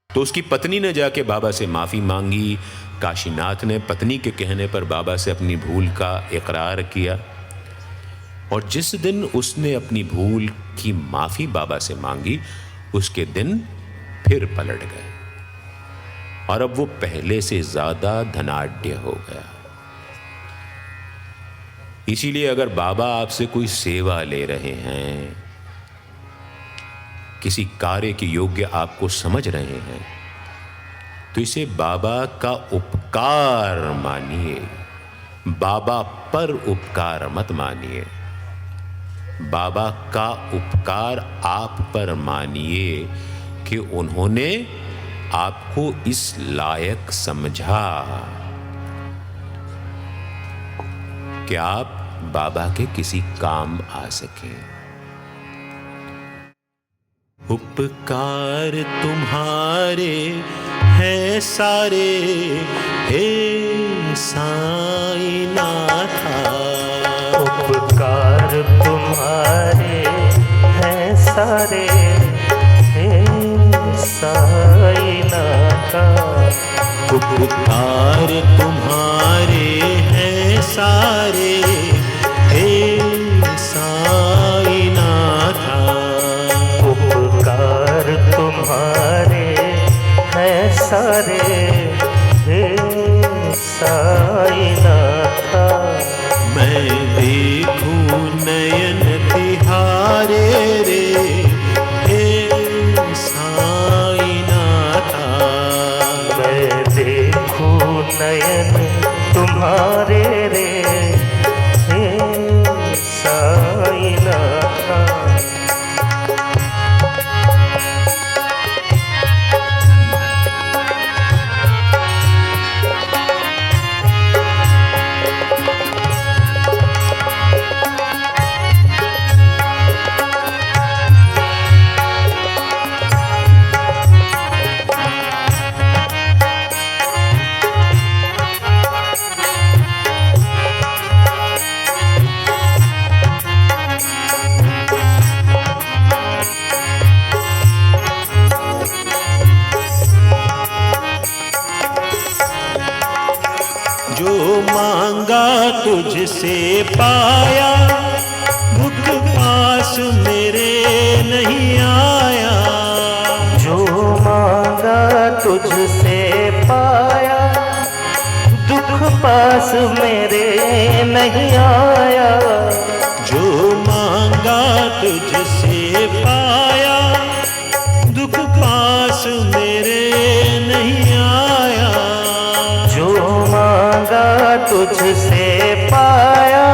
तो उसकी पत्नी ने जाके बाबा से माफी मांगी। काशीनाथ ने पत्नी के कहने पर बाबा से अपनी भूल का इकरार किया। और जिस दिन उसने अपनी भूल की माफी बाबा से मांगी, उसके दिन फिर पलट गए और अब वो पहले से ज्यादा धनाढ्य हो गया। इसीलिए अगर बाबा आपसे कोई सेवा ले रहे हैं, किसी कार्य के योग्य आपको समझ रहे हैं, तो इसे बाबा का उपकार मानिए, बाबा पर उपकार मत मानिए। बाबा का उपकार आप पर मानिए कि उन्होंने आपको इस लायक समझा कि आप बाबा के किसी काम आ सके। उपकार तुम्हारे हैं सारे, हे साईं नाथा। उपकार तुम्हारे हैं सारे, हे साईं नाथा। उपकार तुम्हारे हैं सारे, हे साईं नाथा। उपकार तुम्हारे हैं सारे, हे साईं नाथा। मैं देखूं नयन तिहारे रे, हे साईं नाथा। मैं देखूं नयन तुम्हारे रे, हे साईं नाथा। जो मांगा तुझसे पाया, दुख पास मेरे नहीं आया। जो मांगा तुझसे पाया, दुख पास मेरे नहीं आया। जो मांगा तुझसे पाया, दुख पास मेरे नहीं आया। जो मांगा तुझसे पाया,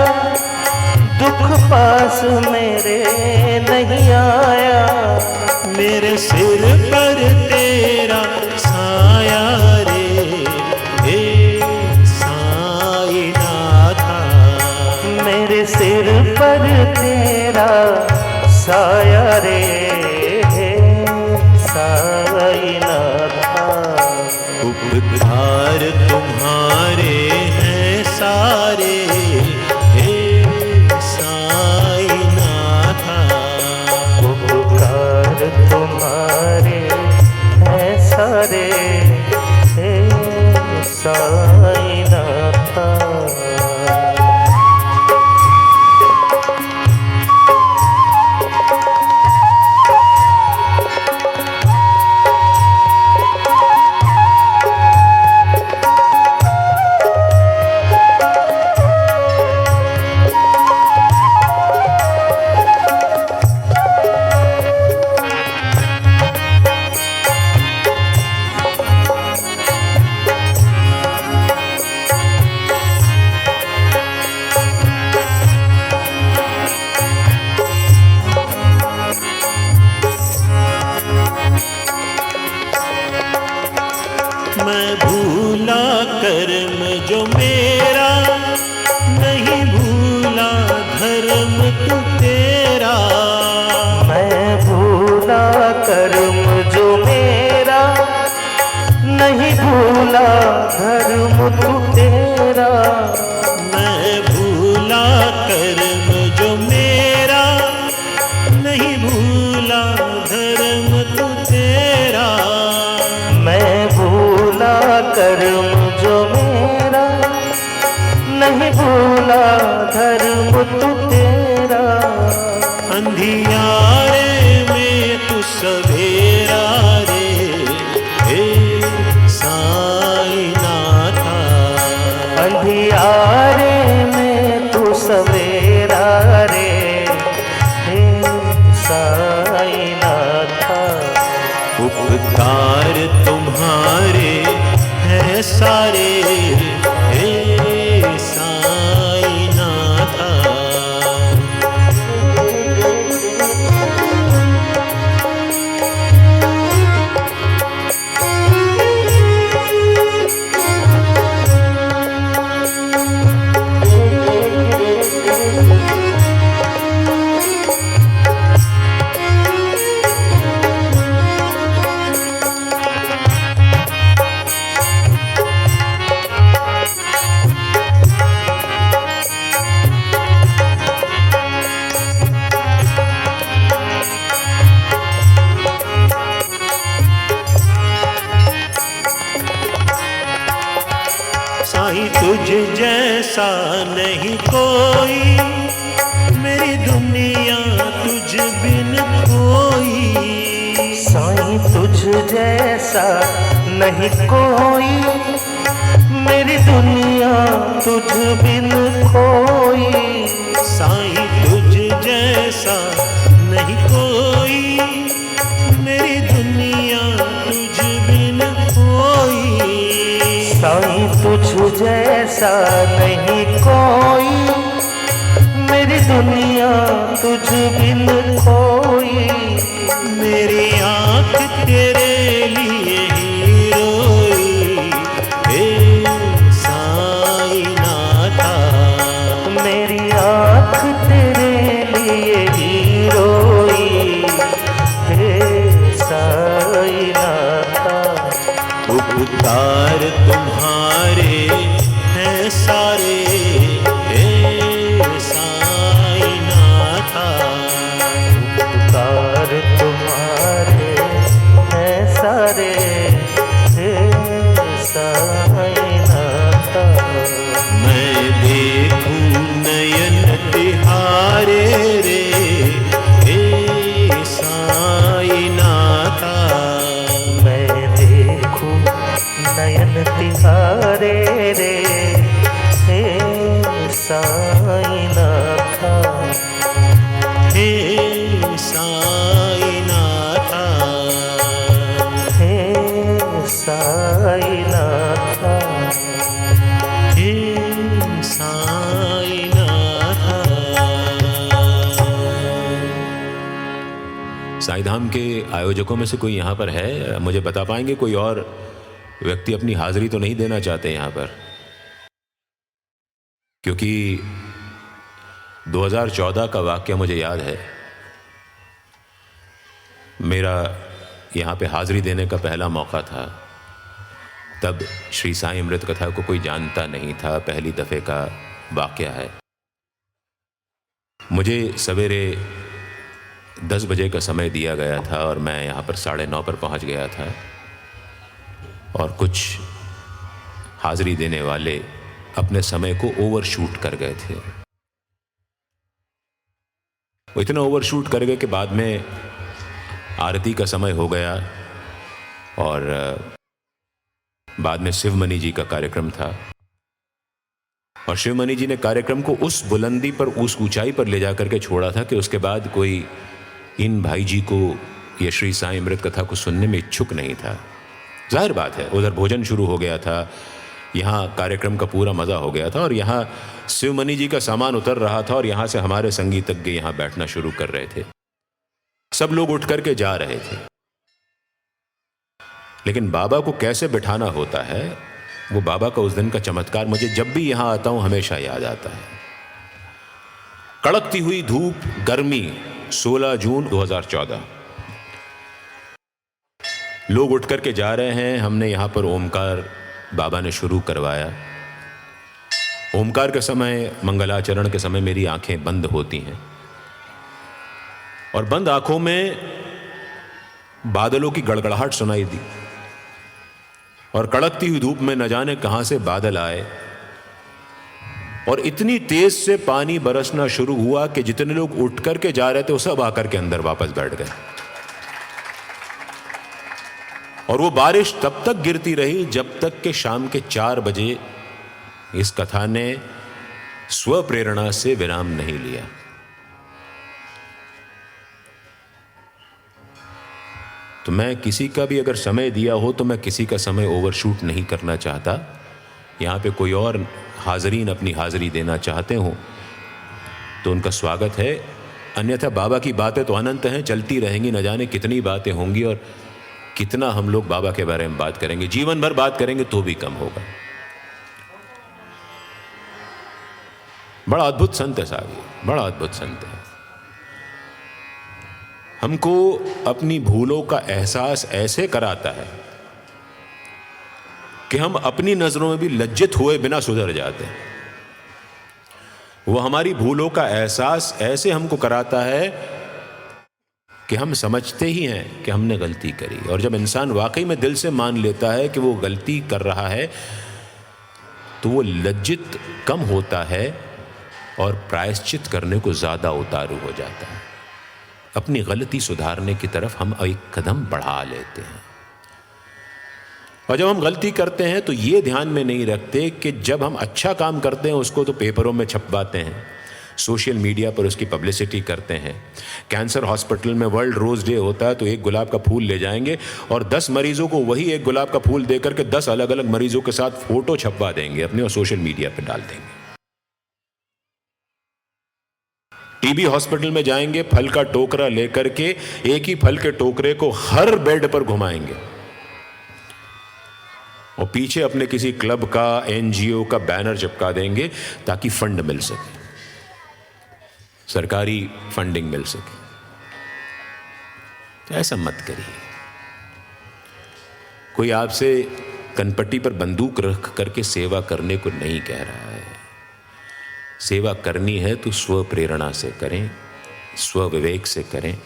दुख पास मेरे नहीं आया। मेरे सिर पर तेरा साया रे, हे साईं नाथा। मेरे सिर पर तेरा साया रे, हे साईं नाथा। उपकार तुम्हारे हैं सारे, हे साईं नाथा। उपकार तुम्हारे साईनाथा। मैं भूला कर्म जो मेरा, नहीं भूला धर्म तू तेरा। मैं भूला कर्म जो मेरा, नहीं भूला धर्म तू तेरा। मैं भूला कर्म जो मेरा, नहीं भूला धर्म तू तेरा। मैं भूला कर्म जो मेरा, नहीं भूला धर्म तू तेरा। अंधियारे में तू सवेरा रे, हे साईनाथा। अंधियारे में तू सवेरा रे, हे साईनाथा। उपकार तुम्हारे हैं सारे, हे साईनाथा। साईं तुझ जैसा नहीं कोई, मेरी दुनिया तुझ बिन खोई। साईं तुझ जैसा नहीं कोई, मेरी दुनिया तुझ बिन खोई। साईं तुझ जैसा नहीं कोई, मेरी दुनिया तुझ बिन खोई। साईं तुझ जैसा नहीं कोई, मेरी दुनिया तुझ बिन खोई। मेरी आँख तेरे लिए ही रोई, हे साईनाथा। मेरी आँख तेरे लिए ही रोई, हे साईनाथा। उपकार तुम्हारे हैं सारे, हे साईनाथा। उपकार तुम्हारे हैं सारे, हे साईनाथा। मैं देखूं नयन तिहारे रे, हे साईनाथा। मैं देखूं नयन तिहारे रे, हे साईनाथा। हे साईनाथा। हे साईनाथा। हे साईनाथा। साईधाम के आयोजकों में से कोई यहाँ पर है? मुझे बता पाएंगे कोई और व्यक्ति अपनी हाजिरी तो नहीं देना चाहते यहाँ पर? क्योंकि 2014 का वाक्य मुझे याद है। मेरा यहाँ पे हाजिरी देने का पहला मौका था। तब श्री साईं अमृत कथा को कोई जानता नहीं था, पहली दफ़े का वाक्य है। मुझे सवेरे 10 बजे का समय दिया गया था और मैं यहाँ पर 9:30 पर पहुँच गया था। और कुछ हाजिरी देने वाले अपने समय को ओवरशूट कर गए थे। वो इतना ओवरशूट कर गए कि बाद में आरती का समय हो गया और बाद में शिवमणि जी का कार्यक्रम था और शिवमणि जी ने कार्यक्रम को उस बुलंदी पर, उस ऊंचाई पर ले जाकर के छोड़ा था कि उसके बाद कोई इन भाई जी को ये श्री साईं अमृत कथा को सुनने में इच्छुक नहीं था। जाहिर बात है, उधर भोजन शुरू हो गया था, यहाँ कार्यक्रम का पूरा मज़ा हो गया था और यहाँ शिवमणि जी का सामान उतर रहा था और यहाँ से हमारे संगीतज्ञ यहाँ बैठना शुरू कर रहे थे। सब लोग उठ करके जा रहे थे, लेकिन बाबा को कैसे बिठाना होता है, वो बाबा का उस दिन का चमत्कार मुझे जब भी यहाँ आता हूँ हमेशा याद आता है। कड़कती हुई धूप, गर्मी, 16 जून 2014। लोग उठ करके जा रहे हैं। हमने यहाँ पर ओमकार बाबा ने शुरू करवाया। ओमकार के समय, मंगलाचरण के समय मेरी आंखें बंद होती हैं और बंद आंखों में बादलों की गड़गड़ाहट सुनाई दी और कड़कती हुई धूप में न जाने कहां से बादल आए और इतनी तेज से पानी बरसना शुरू हुआ कि जितने लोग उठ करके जा रहे थे वो सब आकर के अंदर वापस बैठ गए और वो बारिश तब तक गिरती रही जब तक कि शाम के 4 बजे इस कथा ने स्वप्रेरणा से विराम नहीं लिया। तो मैं किसी का भी अगर समय दिया हो तो मैं किसी का समय ओवरशूट नहीं करना चाहता। यहाँ पे कोई और हाजरीन अपनी हाजिरी देना चाहते हो तो उनका स्वागत है, अन्यथा बाबा की बातें तो अनंत हैं, चलती रहेंगी। न जाने कितनी बातें होंगी और कितना हम लोग बाबा के बारे में बात करेंगे, जीवन भर बात करेंगे तो भी कम होगा। बड़ा अद्भुत संत है साहब, ये बड़ा अद्भुत संत है। हमको अपनी भूलों का एहसास ऐसे कराता है कि हम अपनी नजरों में भी लज्जित हुए बिना सुधर जाते हैं। वो हमारी भूलों का एहसास ऐसे हमको कराता है कि हम समझते ही हैं कि हमने गलती करी, और जब इंसान वाकई में दिल से मान लेता है कि वो गलती कर रहा है तो वो लज्जित कम होता है और प्रायश्चित करने को ज़्यादा उतारू हो जाता है। अपनी गलती सुधारने की तरफ हम एक कदम बढ़ा लेते हैं। और जब हम गलती करते हैं तो ये ध्यान में नहीं रखते कि जब हम अच्छा काम करते हैं उसको तो पेपरों में छपवाते हैं, सोशल मीडिया पर उसकी पब्लिसिटी करते हैं। कैंसर हॉस्पिटल में वर्ल्ड रोज़ डे होता है तो एक गुलाब का फूल ले जाएंगे और 10 मरीजों को वही एक गुलाब का फूल देकर के 10 अलग अलग मरीजों के साथ फोटो छपवा देंगे अपने और सोशल मीडिया पर डाल देंगे। टीबी हॉस्पिटल में जाएंगे, फल का टोकरा लेकर के एक ही फल के टोकरे को हर बेड पर घुमाएंगे और पीछे अपने किसी क्लब का, एनजीओ का बैनर चिपका देंगे ताकि फंड मिल सके, सरकारी फंडिंग मिल सके। तो ऐसा मत करिए। कोई आपसे कनपट्टी पर बंदूक रख करके सेवा करने को नहीं कह रहा है। सेवा करनी है तो स्व प्रेरणा से करें, स्व विवेक से करें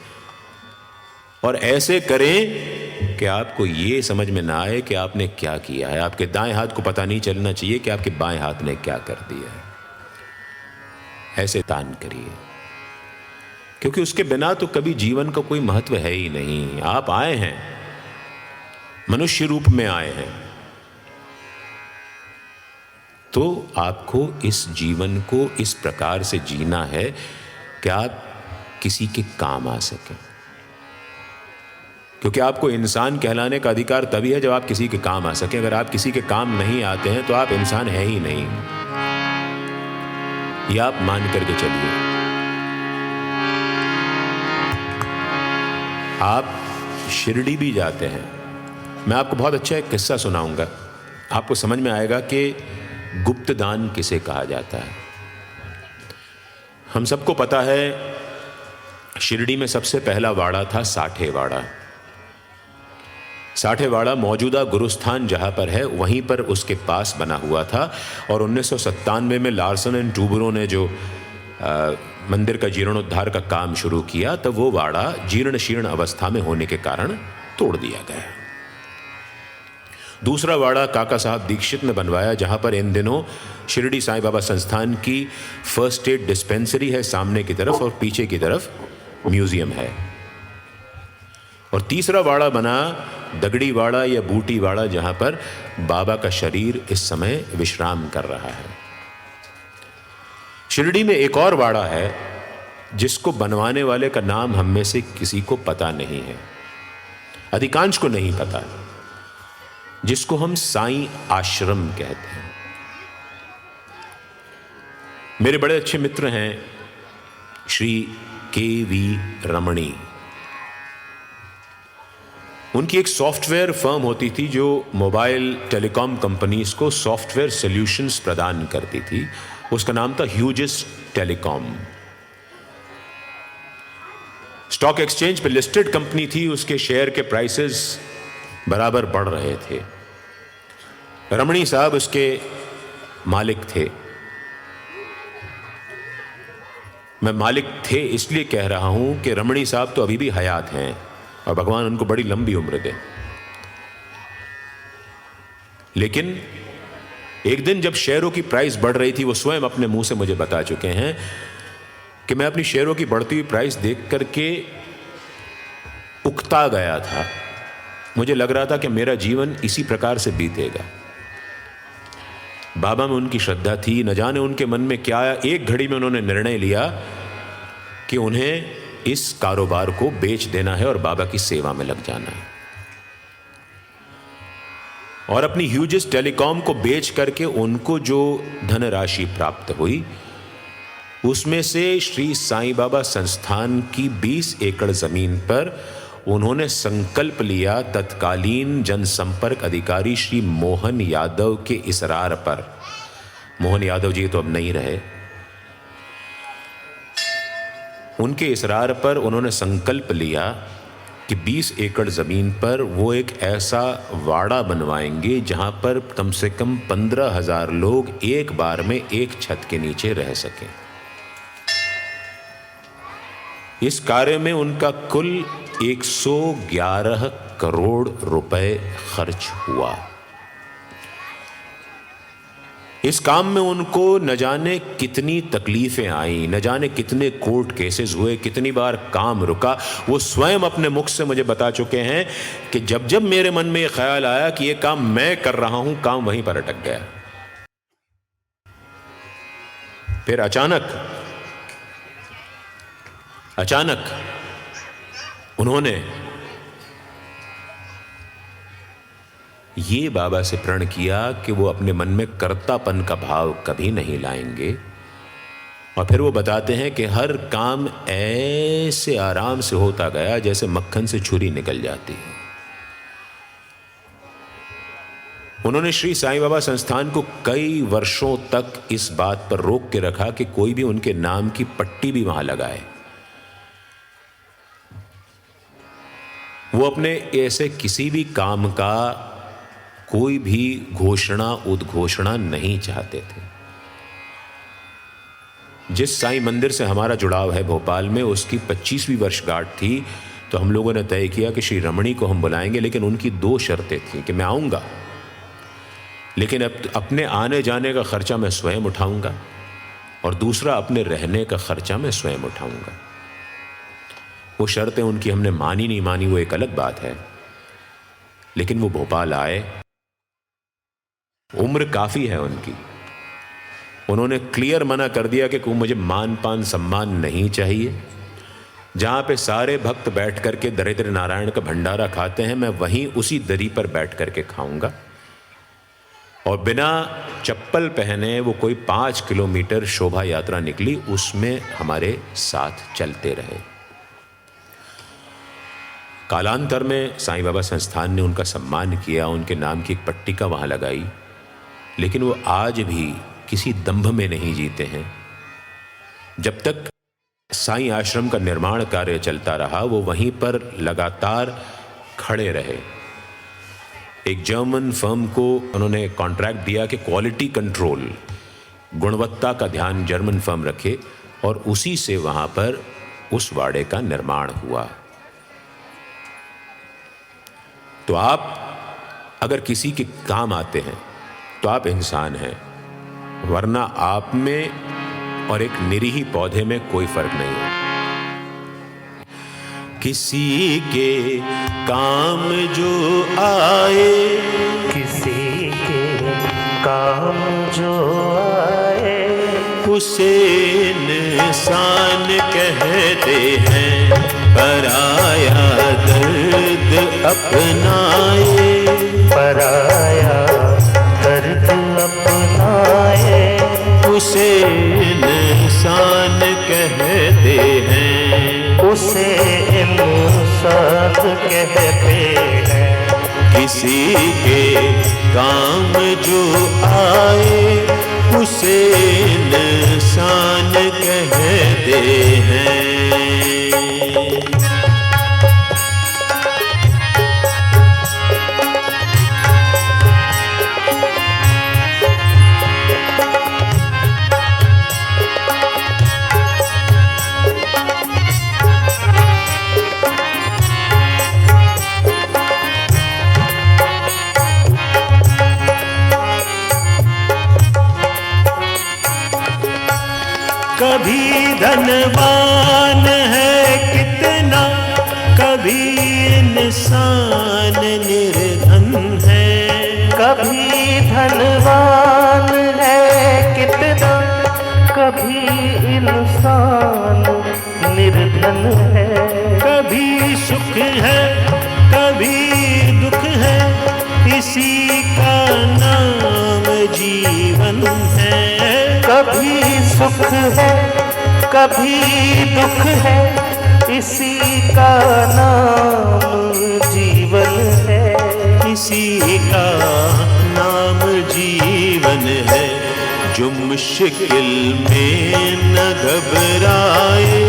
और ऐसे करें कि आपको ये समझ में ना आए कि आपने क्या किया है। आपके दाएं हाथ को पता नहीं चलना चाहिए कि आपके बाएं हाथ ने क्या कर दिया है। ऐसे दान करिए, क्योंकि उसके बिना तो कभी जीवन का कोई महत्व है ही नहीं। आप आए हैं, मनुष्य रूप में आए हैं, तो आपको इस जीवन को इस प्रकार से जीना है कि आप किसी के काम आ सकें। क्योंकि आपको इंसान कहलाने का अधिकार तभी है जब आप किसी के काम आ सकें। अगर आप किसी के काम नहीं आते हैं तो आप इंसान है ही नहीं। ये आप मान करके चलिए। आप शिरडी भी जाते हैं, मैं आपको बहुत अच्छा एक किस्सा सुनाऊंगा, आपको समझ में आएगा कि गुप्त दान किसे कहा जाता है। हम सबको पता है शिरडी में सबसे पहला वाड़ा था साठेवाड़ा। साठेवाड़ा मौजूदा गुरुस्थान जहाँ पर है वहीं पर उसके पास बना हुआ था और 1997 में लार्सन एंड टूब्रो ने जो मंदिर का जीर्णोद्धार का काम शुरू किया तब वो वाड़ा जीर्ण शीर्ण अवस्था में होने के कारण तोड़ दिया गया। दूसरा वाड़ा काका साहब दीक्षित ने बनवाया, जहाँ पर इन दिनों शिरडी साईं बाबा संस्थान की फर्स्ट एड डिस्पेंसरी है सामने की तरफ, और पीछे की तरफ म्यूजियम है। और तीसरा वाड़ा बना दगड़ी वाड़ा या बूटी वाड़ा, जहाँ पर बाबा का शरीर इस समय विश्राम कर रहा है। शिरडी में एक और वाड़ा है जिसको बनवाने वाले का नाम हम में से किसी को पता नहीं है, अधिकांश को नहीं पता, जिसको हम साईं आश्रम कहते हैं। मेरे बड़े अच्छे मित्र हैं श्री के.वी. रमणी। उनकी एक सॉफ्टवेयर फर्म होती थी जो मोबाइल टेलीकॉम कंपनीज को सॉफ्टवेयर सॉल्यूशंस प्रदान करती थी। उसका नाम था ह्यूजिस टेलीकॉम। स्टॉक एक्सचेंज पे लिस्टेड कंपनी थी, उसके शेयर के प्राइसेस बराबर बढ़ रहे थे। रमणी साहब उसके मालिक थे। मैं मालिक थे इसलिए कह रहा हूं कि रमणी साहब तो अभी भी हयात हैं और भगवान उनको बड़ी लंबी उम्र दे। लेकिन एक दिन जब शेयरों की प्राइस बढ़ रही थी, वो स्वयं अपने मुंह से मुझे बता चुके हैं कि मैं अपनी शेयरों की बढ़ती हुई प्राइस देख करके उकता गया था। मुझे लग रहा था कि मेरा जीवन इसी प्रकार से बीतेगा। बाबा में उनकी श्रद्धा थी, न जाने उनके मन में क्या आया। एक घड़ी में उन्होंने निर्णय लिया कि उन्हें इस कारोबार को बेच देना है और बाबा की सेवा में लग जाना है। और अपनी ह्यूजिस टेलीकॉम को बेच करके उनको जो धनराशि प्राप्त हुई, उसमें से श्री साईं बाबा संस्थान की 20 एकड़ जमीन पर उन्होंने संकल्प लिया तत्कालीन जनसंपर्क अधिकारी श्री मोहन यादव के इसरार पर। मोहन यादव जी तो अब नहीं रहे। उनके इसरार पर उन्होंने संकल्प लिया कि 20 एकड़ जमीन पर वो एक ऐसा वाड़ा बनवाएंगे जहां पर कम से कम 15,000 लोग एक बार में एक छत के नीचे रह सकें। इस कार्य में उनका कुल 111 करोड़ रुपए खर्च हुआ। इस काम में उनको न जाने कितनी तकलीफें आई, न जाने कितने कोर्ट केसेस हुए, कितनी बार काम रुका। वो स्वयं अपने मुख से मुझे बता चुके हैं कि जब जब मेरे मन में यह ख्याल आया कि यह काम मैं कर रहा हूं, काम वहीं पर अटक गया। फिर अचानक उन्होंने ये बाबा से प्रण किया कि वो अपने मन में कर्तापन का भाव कभी नहीं लाएंगे। और फिर वो बताते हैं कि हर काम ऐसे आराम से होता गया जैसे मक्खन से छुरी निकल जाती है। उन्होंने श्री साईं बाबा संस्थान को कई वर्षों तक इस बात पर रोक के रखा कि कोई भी उनके नाम की पट्टी भी वहां लगाए। वो अपने ऐसे किसी भी काम का कोई भी घोषणा उद्घोषणा नहीं चाहते थे। जिस साईं मंदिर से हमारा जुड़ाव है भोपाल में, उसकी 25वीं वर्षगांठ थी, तो हम लोगों ने तय किया कि श्री रमणी को हम बुलाएंगे, लेकिन उनकी 2 शर्तें थी कि मैं आऊंगा, लेकिन अपने आने जाने का खर्चा मैं स्वयं उठाऊंगा, और दूसरा अपने रहने का खर्चा मैं स्वयं उठाऊंगा। वो शर्तें उनकी हमने मानी नहीं मानी वो एक अलग बात है, लेकिन वो भोपाल आए। उम्र काफी है उनकी। उन्होंने क्लियर मना कर दिया कि मुझे मान पान सम्मान नहीं चाहिए। जहां पे सारे भक्त बैठ करके दरिद्र नारायण का भंडारा खाते हैं, मैं वहीं उसी दरी पर बैठ करके खाऊंगा। और बिना चप्पल पहने वो कोई 5 किलोमीटर शोभा यात्रा निकली, उसमें हमारे साथ चलते रहे। कालांतर में साईं बाबा संस्थान ने उनका सम्मान किया, उनके नाम की एक पट्टिका वहां लगाई, लेकिन वो आज भी किसी दंभ में नहीं जीते हैं। जब तक साईं आश्रम का निर्माण कार्य चलता रहा, वो वहीं पर लगातार खड़े रहे। एक जर्मन फर्म को उन्होंने कॉन्ट्रैक्ट दिया कि क्वालिटी कंट्रोल, गुणवत्ता का ध्यान जर्मन फर्म रखे, और उसी से वहां पर उस वाड़े का निर्माण हुआ। तो आप अगर किसी के काम आते हैं तो आप इंसान हैं, वरना आप में और एक निरीह पौधे में कोई फर्क नहीं है। किसी के काम जो आए, किसी के काम जो आए, उसे इंसान कहते हैं, पराया दर्द अपनाए, पराया दर्द अपनाए, उसे इंसान कहते हैं, उसे इंसान कहते हैं। किसी के काम जो आए, उसे इंसान कहते हैं। कभी धनवान है कितना, कभी इंसान निर्धन है, कभी धनवान है कितना, कभी इंसान निर्धन है, कभी सुख है कभी दुख है, इसी का नाम जीवन है। कभी सुख है कभी दुख है, इसी का नाम जीवन है, इसी का नाम जीवन है। जो मुश्किल में न घबराए,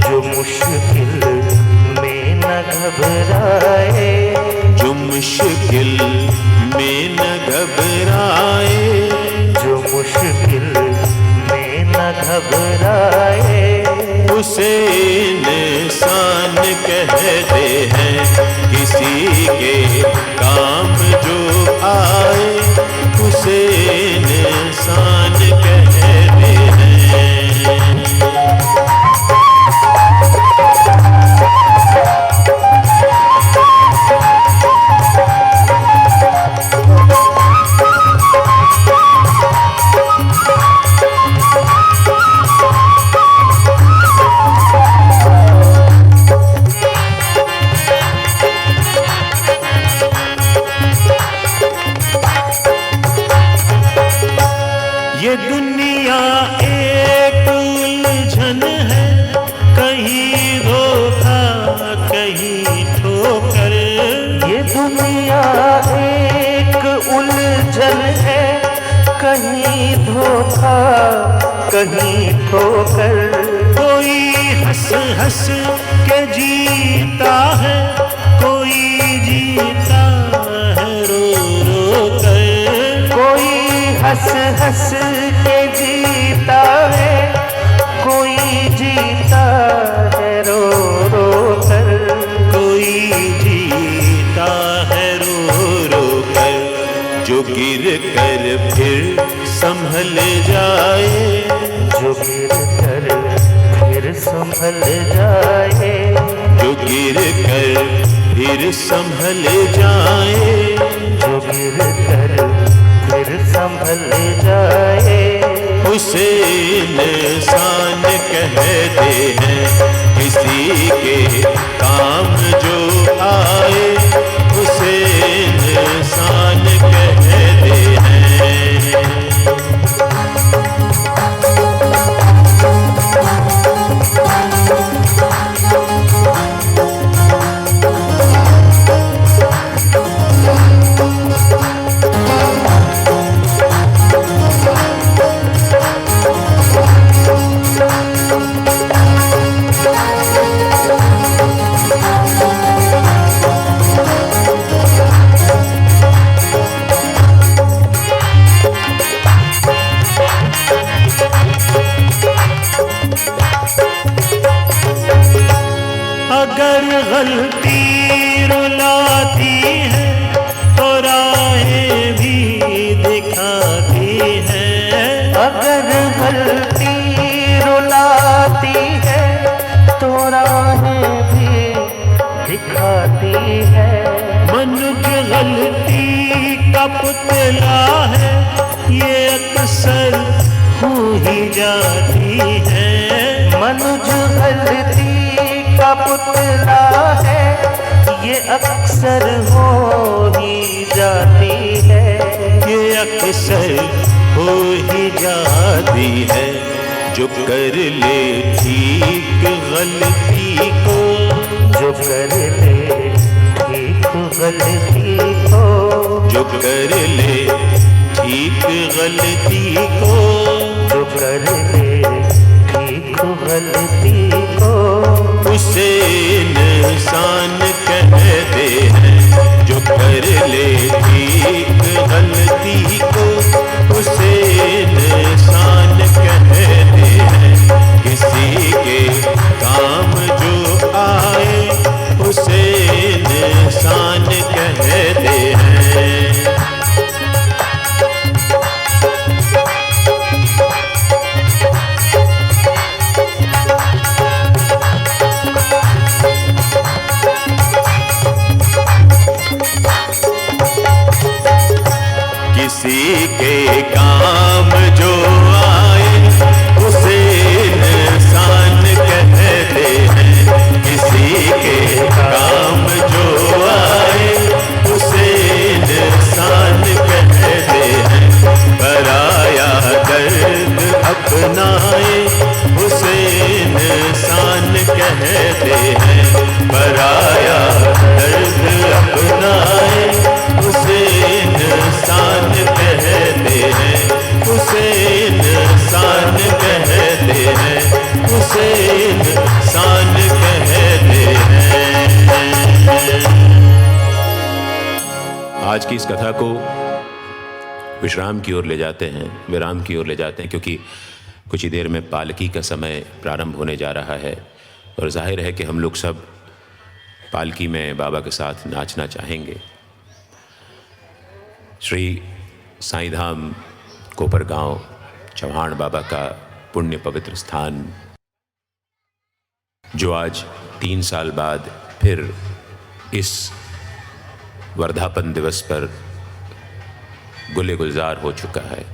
जो मुश्किल में न घबराए, जो मुश्किल में न घबराए, जो मुश्किल में न घबराए, उसे इंसान कहते हैं। किसी के काम जो आए, उसे इंसान कहते हैं। ये दुनिया एक उलझन है, कहीं धोखा कहीं ठोकर। ये दुनिया एक उलझन है, कहीं धोखा कहीं ठोकर। कोई हंस हंस के जीता है, कोई जीता है रो रो कर। कोई हंस हंस के जीता है, कोई जीता है रो रो कर। कोई जीता है रो रो कर। जो गिर कर फिर संभल जाए, जो गिर कर फिर संभल जाए, जो गिर कर फिर संभल जाए, जो गिर कर फिर संभल जाए, उसे इंसान कहते हैं। किसी के काम जो आए, उसे इंसान कहते हैं। का पुतला है, ये अक्सर हो ही जाती है। मनुज गलती का पुतला है, ये अक्सर हो ही जाती है। ये अक्सर हो ही जाती है। जो कर ले ठीक गलती को, जो कर ले ठीक गलती को, जो कर ले ठीक गलती को, जो कर ले ठीक गलती को, उसे इंसान कहते हैं। जो कर ले ठीक गलती को, उसे इंसान कहते हैं। किसी के काम जो आए, उसे इंसान कहते हैं। किसी के काम जो आए, उसे इंसान कहते हैं। किसी के काम जो आए, उसे इंसान कहते हैं। पराया दर्द अपनाए, उसे इंसान कहते हैं। पराया दर्द अपनाए, उसे इंसान कहते हैं। उसे इंसान कहते हैं। उसे इंसान कहते हैं। आज की इस कथा को विश्राम की ओर ले जाते हैं, विराम की ओर ले जाते हैं, क्योंकि कुछ ही देर में पालकी का समय प्रारंभ होने जा रहा है और जाहिर है कि हम लोग सब पालकी में बाबा के साथ नाचना चाहेंगे। श्री साईं धाम कोपरगांव चौहान बाबा का पुण्य पवित्र स्थान, जो आज 3 साल बाद फिर इस वर्धापन दिवस पर गुले गुलजार हो चुका है।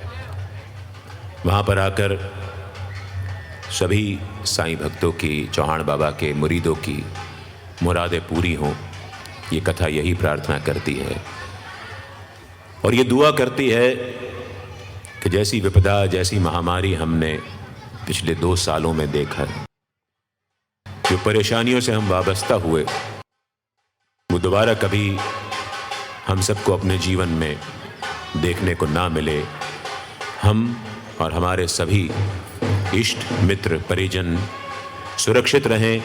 वहाँ पर आकर सभी साईं भक्तों की, चौहान बाबा के मुरीदों की मुरादें पूरी हों, ये कथा यही प्रार्थना करती है। और ये दुआ करती है कि जैसी विपदा, जैसी महामारी हमने पिछले 2 सालों में देखा, जो परेशानियों से हम वाबस्ता हुए, वो दोबारा कभी हम सबको अपने जीवन में देखने को ना मिले। हम और हमारे सभी इष्ट मित्र परिजन सुरक्षित रहें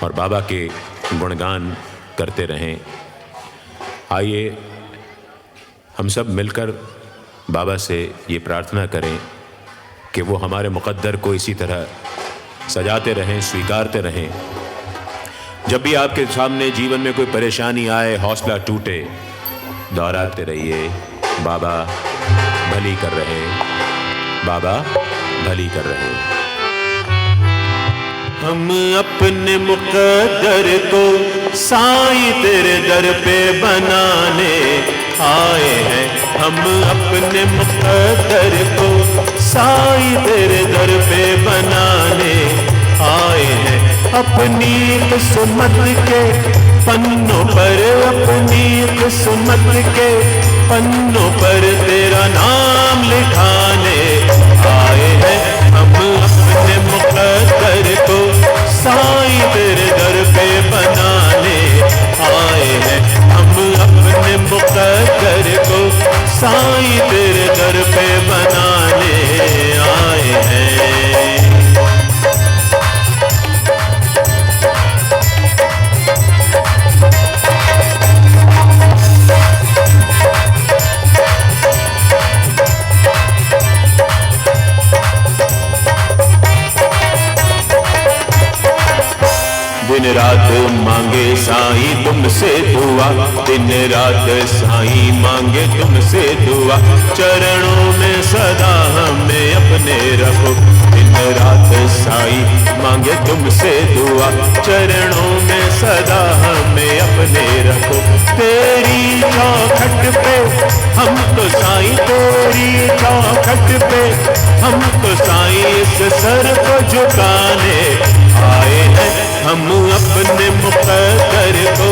और बाबा के गुणगान करते रहें। आइए हम सब मिलकर बाबा से ये प्रार्थना करें कि वो हमारे मुक़द्दर को इसी तरह सजाते रहें, स्वीकारते रहें। जब भी आपके सामने जीवन में कोई परेशानी आए, हौसला टूटे, दोहराते रहिए, बाबा भली कर रहे, बाबा भली कर रहे। हम अपने मुक़द्दर को साईं तेरे दर पे बनाने आए हैं। हम अपने मुक़द्दर को साईं तेरे दर पे बनाने आए हैं। अपनी किस्मत के पन्नों पर, अपनी किस्मत के पन्नों पर तेरा नाम लिखाने आए हैं। हम अपने मुक़द्दर को साईं तेरे दर पे बनाने आए हैं। हम अपने मुक़द्दर को साईं तेरे दर पे बनाने आए हैं। दिन रात मांगे साईं तुमसे दुआ, दिन रात साईं मांगे तुमसे दुआ। चरणों में सदा हमें अपने रखो, दिन दिन रात साईं मांगे तुमसे दुआ, चरणों में सदा हमें अपने रखो। तेरी चौखट पे हम तो साईं, तेरी चौखट पे हम तो साईं इस सर को झुकाने आए हैं। हम अपने मुक़द्दर को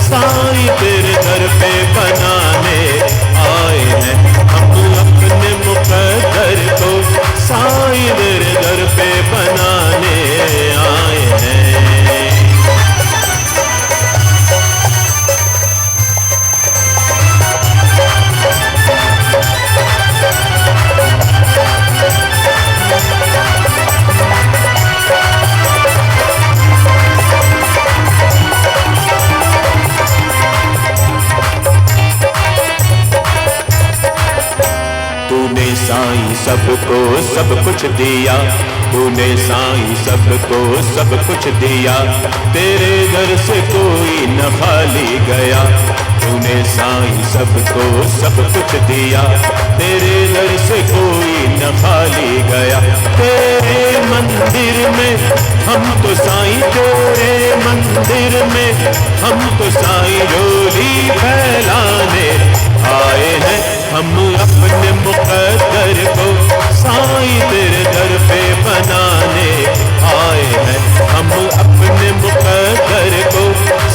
साईं तेरे दर पे बनाने आए हैं। हम अपने मुक़द्दर को साईं तेरे दर पे बनाने आए हैं। तूने साईं सबको सब कुछ दिया, तूने साईं सबको सब कुछ दिया, तेरे दर से कोई न खाली गया। तूने साईं सबको सब कुछ दिया, तेरे दर से कोई न खाली गया। तेरे मंदिर में हम तो साईं, तेरे मंदिर में हम तो साईं डोली फैलाने आए हैं। हम अपने मुक़द्दर को साईं तेरे दर पे बनाने आए हैं। हम अपने मुक़द्दर को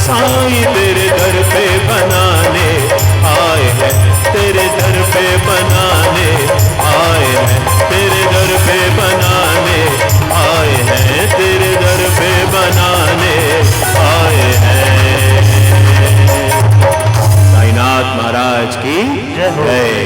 साईं तेरे दर पे बनाने आए हैं। तेरे दर पे बनाने आए हैं, तेरे दर पे बनाने आए हैं, तेरे दर पे बनाने आए हैं। साईनाथ महाराज की जय।